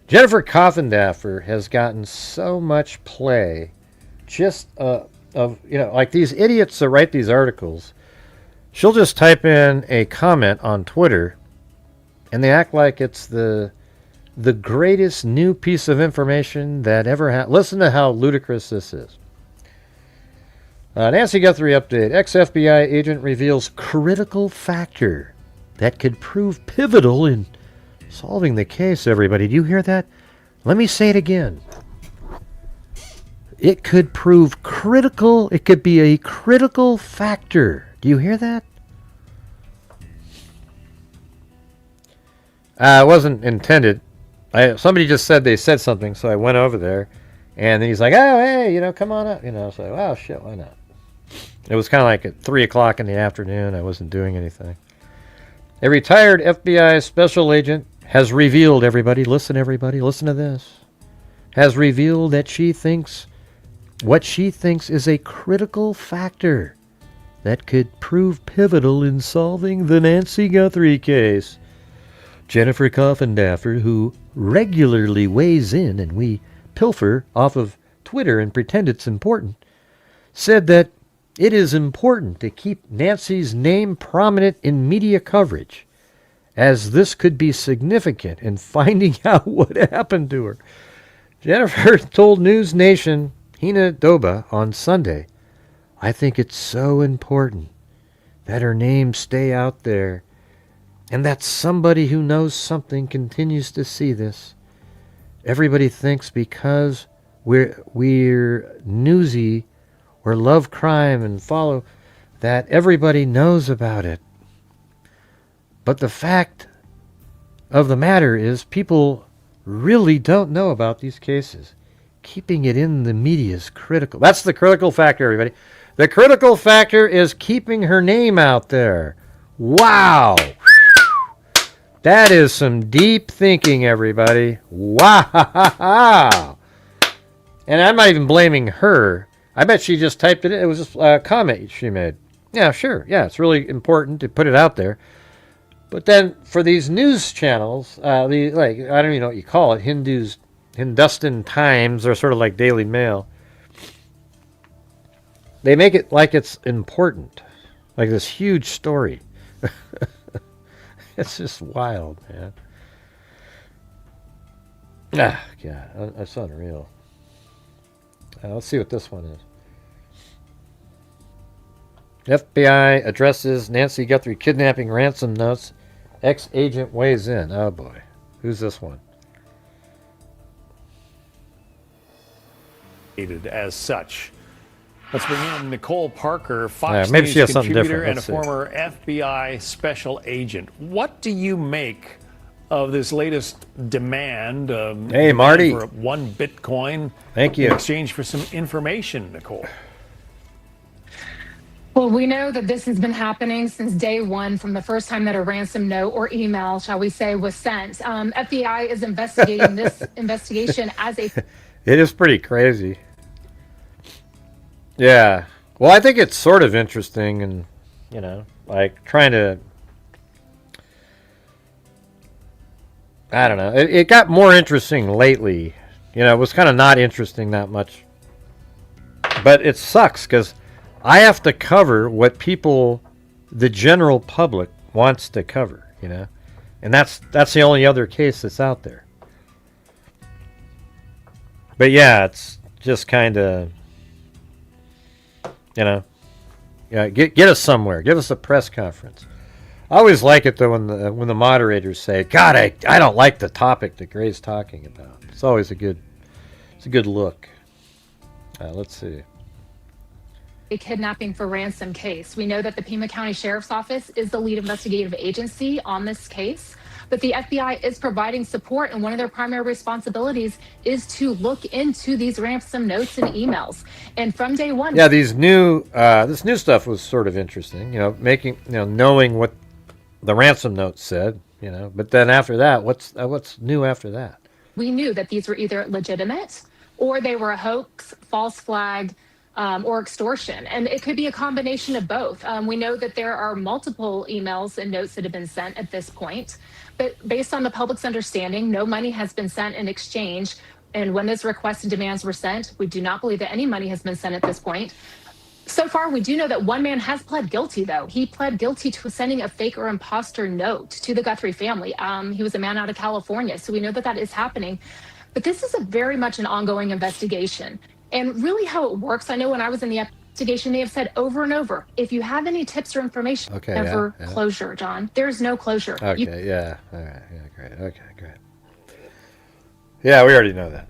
Jennifer Coffindaffer has gotten so much play just of, you know, like these idiots that write these articles. She'll just type in a comment on Twitter, and they act like it's the greatest new piece of information that ever happened. Listen to how ludicrous this is. Nancy Guthrie update. Ex-FBI agent reveals critical factor that could prove pivotal in solving the case, everybody. Do you hear that? Let me say it again. It could prove critical. It could be a critical factor. Do you hear that? It wasn't intended. Somebody just said they said something, so I went over there. And then he's like, oh, hey, you know, come on up. You know, so, oh, shit, why not? It was kind of like at 3 o'clock in the afternoon. I wasn't doing anything. A retired FBI special agent has revealed, everybody, listen to this, has revealed that what she thinks is a critical factor that could prove pivotal in solving the Nancy Guthrie case. Jennifer Coffindaffer, who regularly weighs in and we pilfer off of Twitter and pretend it's important, said that it is important to keep Nancy's name prominent in media coverage, as this could be significant in finding out what happened to her. Jennifer told News Nation Hina Doba on Sunday, "I think it's so important that her name stay out there and that somebody who knows something continues to see this. Everybody thinks because we're newsy or love crime and follow that everybody knows about it. But the fact of the matter is people really don't know about these cases. Keeping it in the media is critical." That's the critical factor, everybody. The critical factor is keeping her name out there. Wow. That is some deep thinking, everybody. Wow. And I'm not even blaming her. I bet she just typed it in. It was just a comment she made. Yeah, sure. Yeah, it's really important to put it out there. But then for these news channels, I don't even know what you call it, Hindustan Times, or sort of like Daily Mail, they make it like it's important, like this huge story. It's just wild, man. Ah, God, that's unreal. Let's see what this one is. FBI addresses Nancy Guthrie kidnapping ransom notes. Ex-agent weighs in. Oh, boy. Who's this one? As such. Let's bring in Nicole Parker, Fox maybe she News has something contributor different. and a Let's see. former FBI special agent. What do you make of this latest demand? Hey, Marty. For 1 Bitcoin. Thank you. In exchange for some information, Nicole. Well, we know that this has been happening since day one, from the first time that a ransom note or email, shall we say, was sent. FBI is investigating this investigation as a... It is pretty crazy. Yeah. Well, I think it's sort of interesting and, like trying to... I don't know. It got more interesting lately. It was kind of not interesting that much. But it sucks because I have to cover what the general public wants to cover, and that's the only other case that's out there. But yeah, it's just kind of, get us somewhere. Give us a press conference. I always like it though when the moderators say, "God, I don't like the topic that Gray's talking about." It's always a good look. Let's see. A kidnapping for ransom case. We know that the Pima County Sheriff's Office is the lead investigative agency on this case, but the FBI is providing support, and one of their primary responsibilities is to look into these ransom notes and emails. And from day one, yeah, this new stuff was sort of interesting. Knowing what the ransom notes said. But then after that, what's new after that? We knew that these were either legitimate or they were a hoax, false flag, or extortion. And it could be a combination of both. We know that there are multiple emails and notes that have been sent at this point, but based on the public's understanding, no money has been sent in exchange. And when those requests and demands were sent, we do not believe that any money has been sent at this point. So far, we do know that one man has pled guilty, though. He pled guilty to sending a fake or imposter note to the Guthrie family. He was a man out of California, so we know that that is happening. But this is very much an ongoing investigation. And really how it works, I know when I was in the investigation, they have said over and over, if you have any tips or information, closure, John. There's no closure. Okay, yeah. All right, yeah, great. Okay, great. Yeah, we already know that.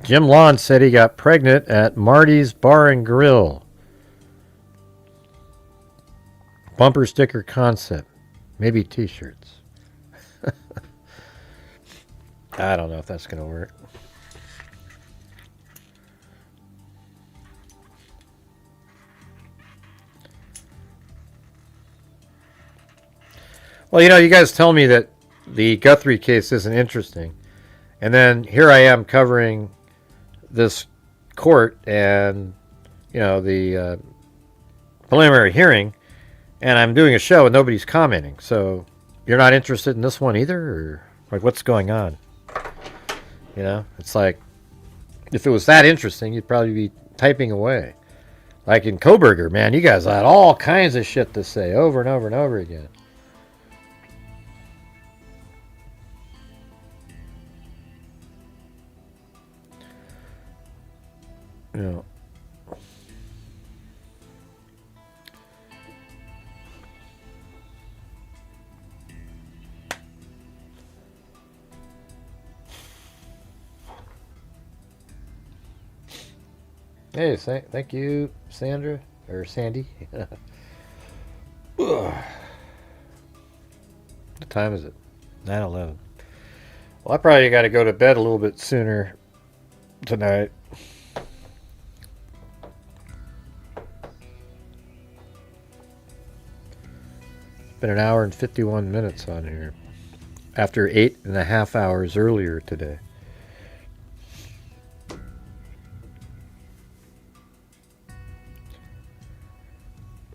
Jim Lawn said he got pregnant at Marty's Bar and Grill. Bumper sticker concept. Maybe t-shirts. I don't know if that's going to work. Well, you guys tell me that the Guthrie case isn't interesting. And then here I am covering this court and, the preliminary hearing. And I'm doing a show and nobody's commenting. So you're not interested in this one either? Or like, what's going on? You know, it's like, if it was that interesting, you'd probably be typing away. Like in Koberger, man, you guys had all kinds of shit to say over and over and over again. You know. Hey, thank you, Sandra, or Sandy. What time is it? 9:11. Well, I probably got to go to bed a little bit sooner tonight. It's been an hour and 51 minutes on here, after 8.5 hours earlier today.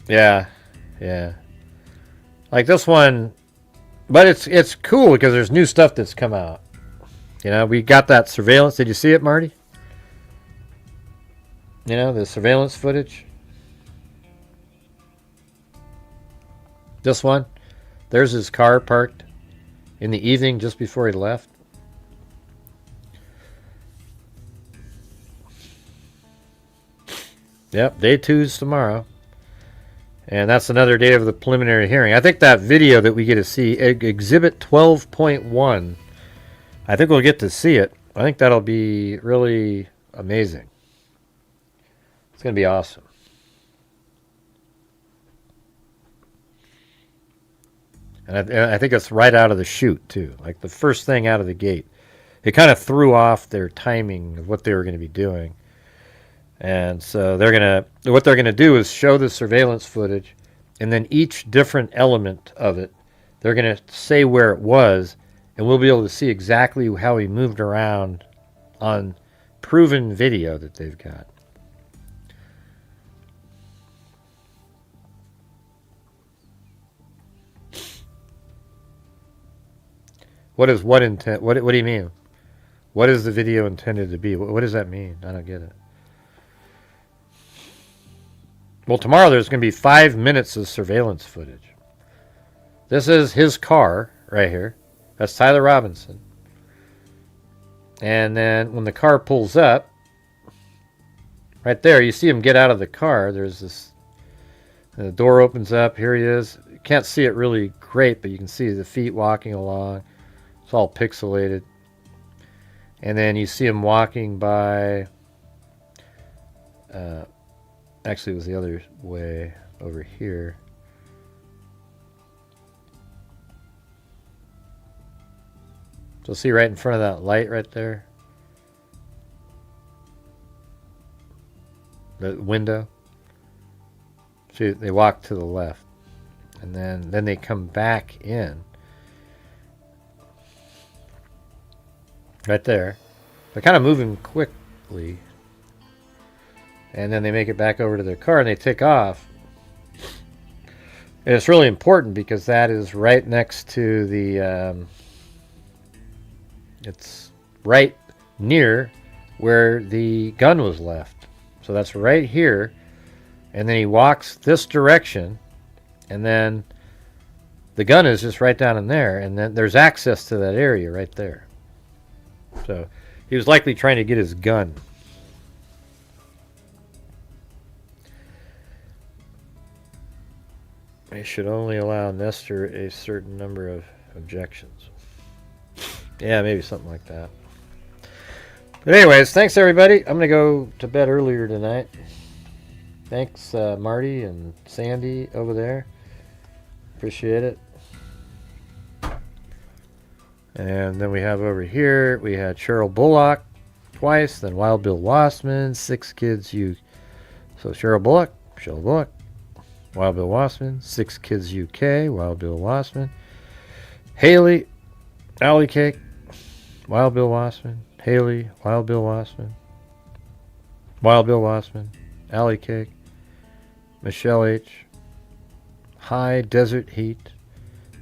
Yeah. Like this one, but it's cool because there's new stuff that's come out. You know, we got that surveillance. Did you see it, Marty? You know, the surveillance footage. This one, there's his car parked in the evening just before he left. Yep, day 2's tomorrow. And that's another day of the preliminary hearing. I think that video that we get to see, Exhibit 12.1, I think we'll get to see it. I think that'll be really amazing. It's going to be awesome. And I think it's right out of the chute, too. Like the first thing out of the gate. It kind of threw off their timing of what they were going to be doing. And so what they're gonna do is show the surveillance footage, and then each different element of it, they're gonna say where it was, and we'll be able to see exactly how he moved around on proven video that they've got. What do you mean? What is the video intended to be? What does that mean? I don't get it. Well, tomorrow there's going to be 5 minutes of surveillance footage. This is his car right here. That's Tyler Robinson. And then when the car pulls up, right there, you see him get out of the car. There's this, the door opens up. Here he is. You can't see it really great, but you can see the feet walking along. It's all pixelated. And then you see him walking by... actually, it was the other way over here. So see right in front of that light right there? The window. See, they walk to the left. And then they come back in. Right there. They're kind of moving quickly. And then they make it back over to their car and they take off. And it's really important because that is right next to the... it's right near where the gun was left. So that's right here. And then he walks this direction. And then the gun is just right down in there. And then there's access to that area right there. So he was likely trying to get his gun. They should only allow Nestor a certain number of objections. Yeah, maybe something like that. But anyways, thanks everybody. I'm going to go to bed earlier tonight. Thanks Marty and Sandy over there. Appreciate it. And then we have over here, we had Cheryl Bullock twice, then Wild Bill Wassman, 6 Kids U. So Cheryl Bullock, Wild Bill Wassman, 6 Kids UK, Wild Bill Wassman, Haley, Alley Cake, Wild Bill Wassman, Haley, Wild Bill Wassman, Alley Cake, Michelle H, High Desert Heat,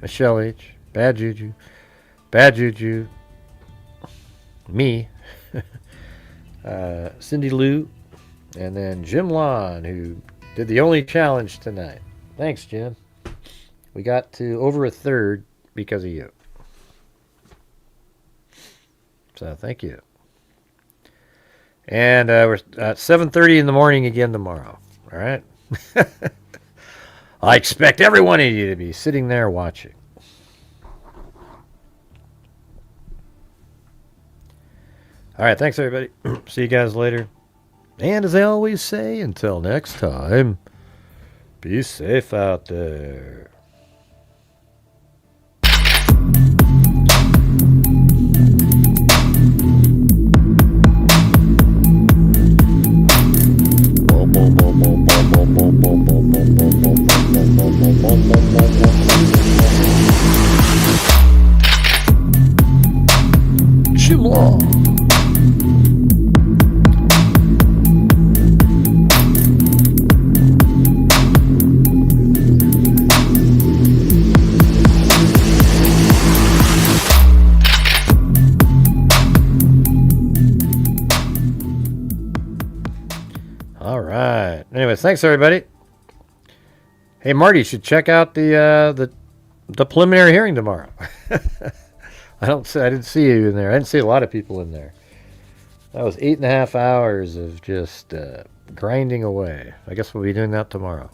Michelle H, Bad juju. Bad juju. Me. Cindy Lou. And then Jim Lon, who did the only challenge tonight. Thanks, Jim. We got to over a third because of you. So thank you. And we're at 7:30 in the morning again tomorrow. All right. I expect every one of you to be sitting there watching. All right. Thanks, everybody. See you guys later. And as I always say, until next time, be safe out there. Jim Law. All right. Anyways, thanks everybody. Hey Marty, you should check out the preliminary hearing tomorrow. I didn't see you in there. I didn't see a lot of people in there. That was 8.5 hours of just grinding away. I guess we'll be doing that tomorrow.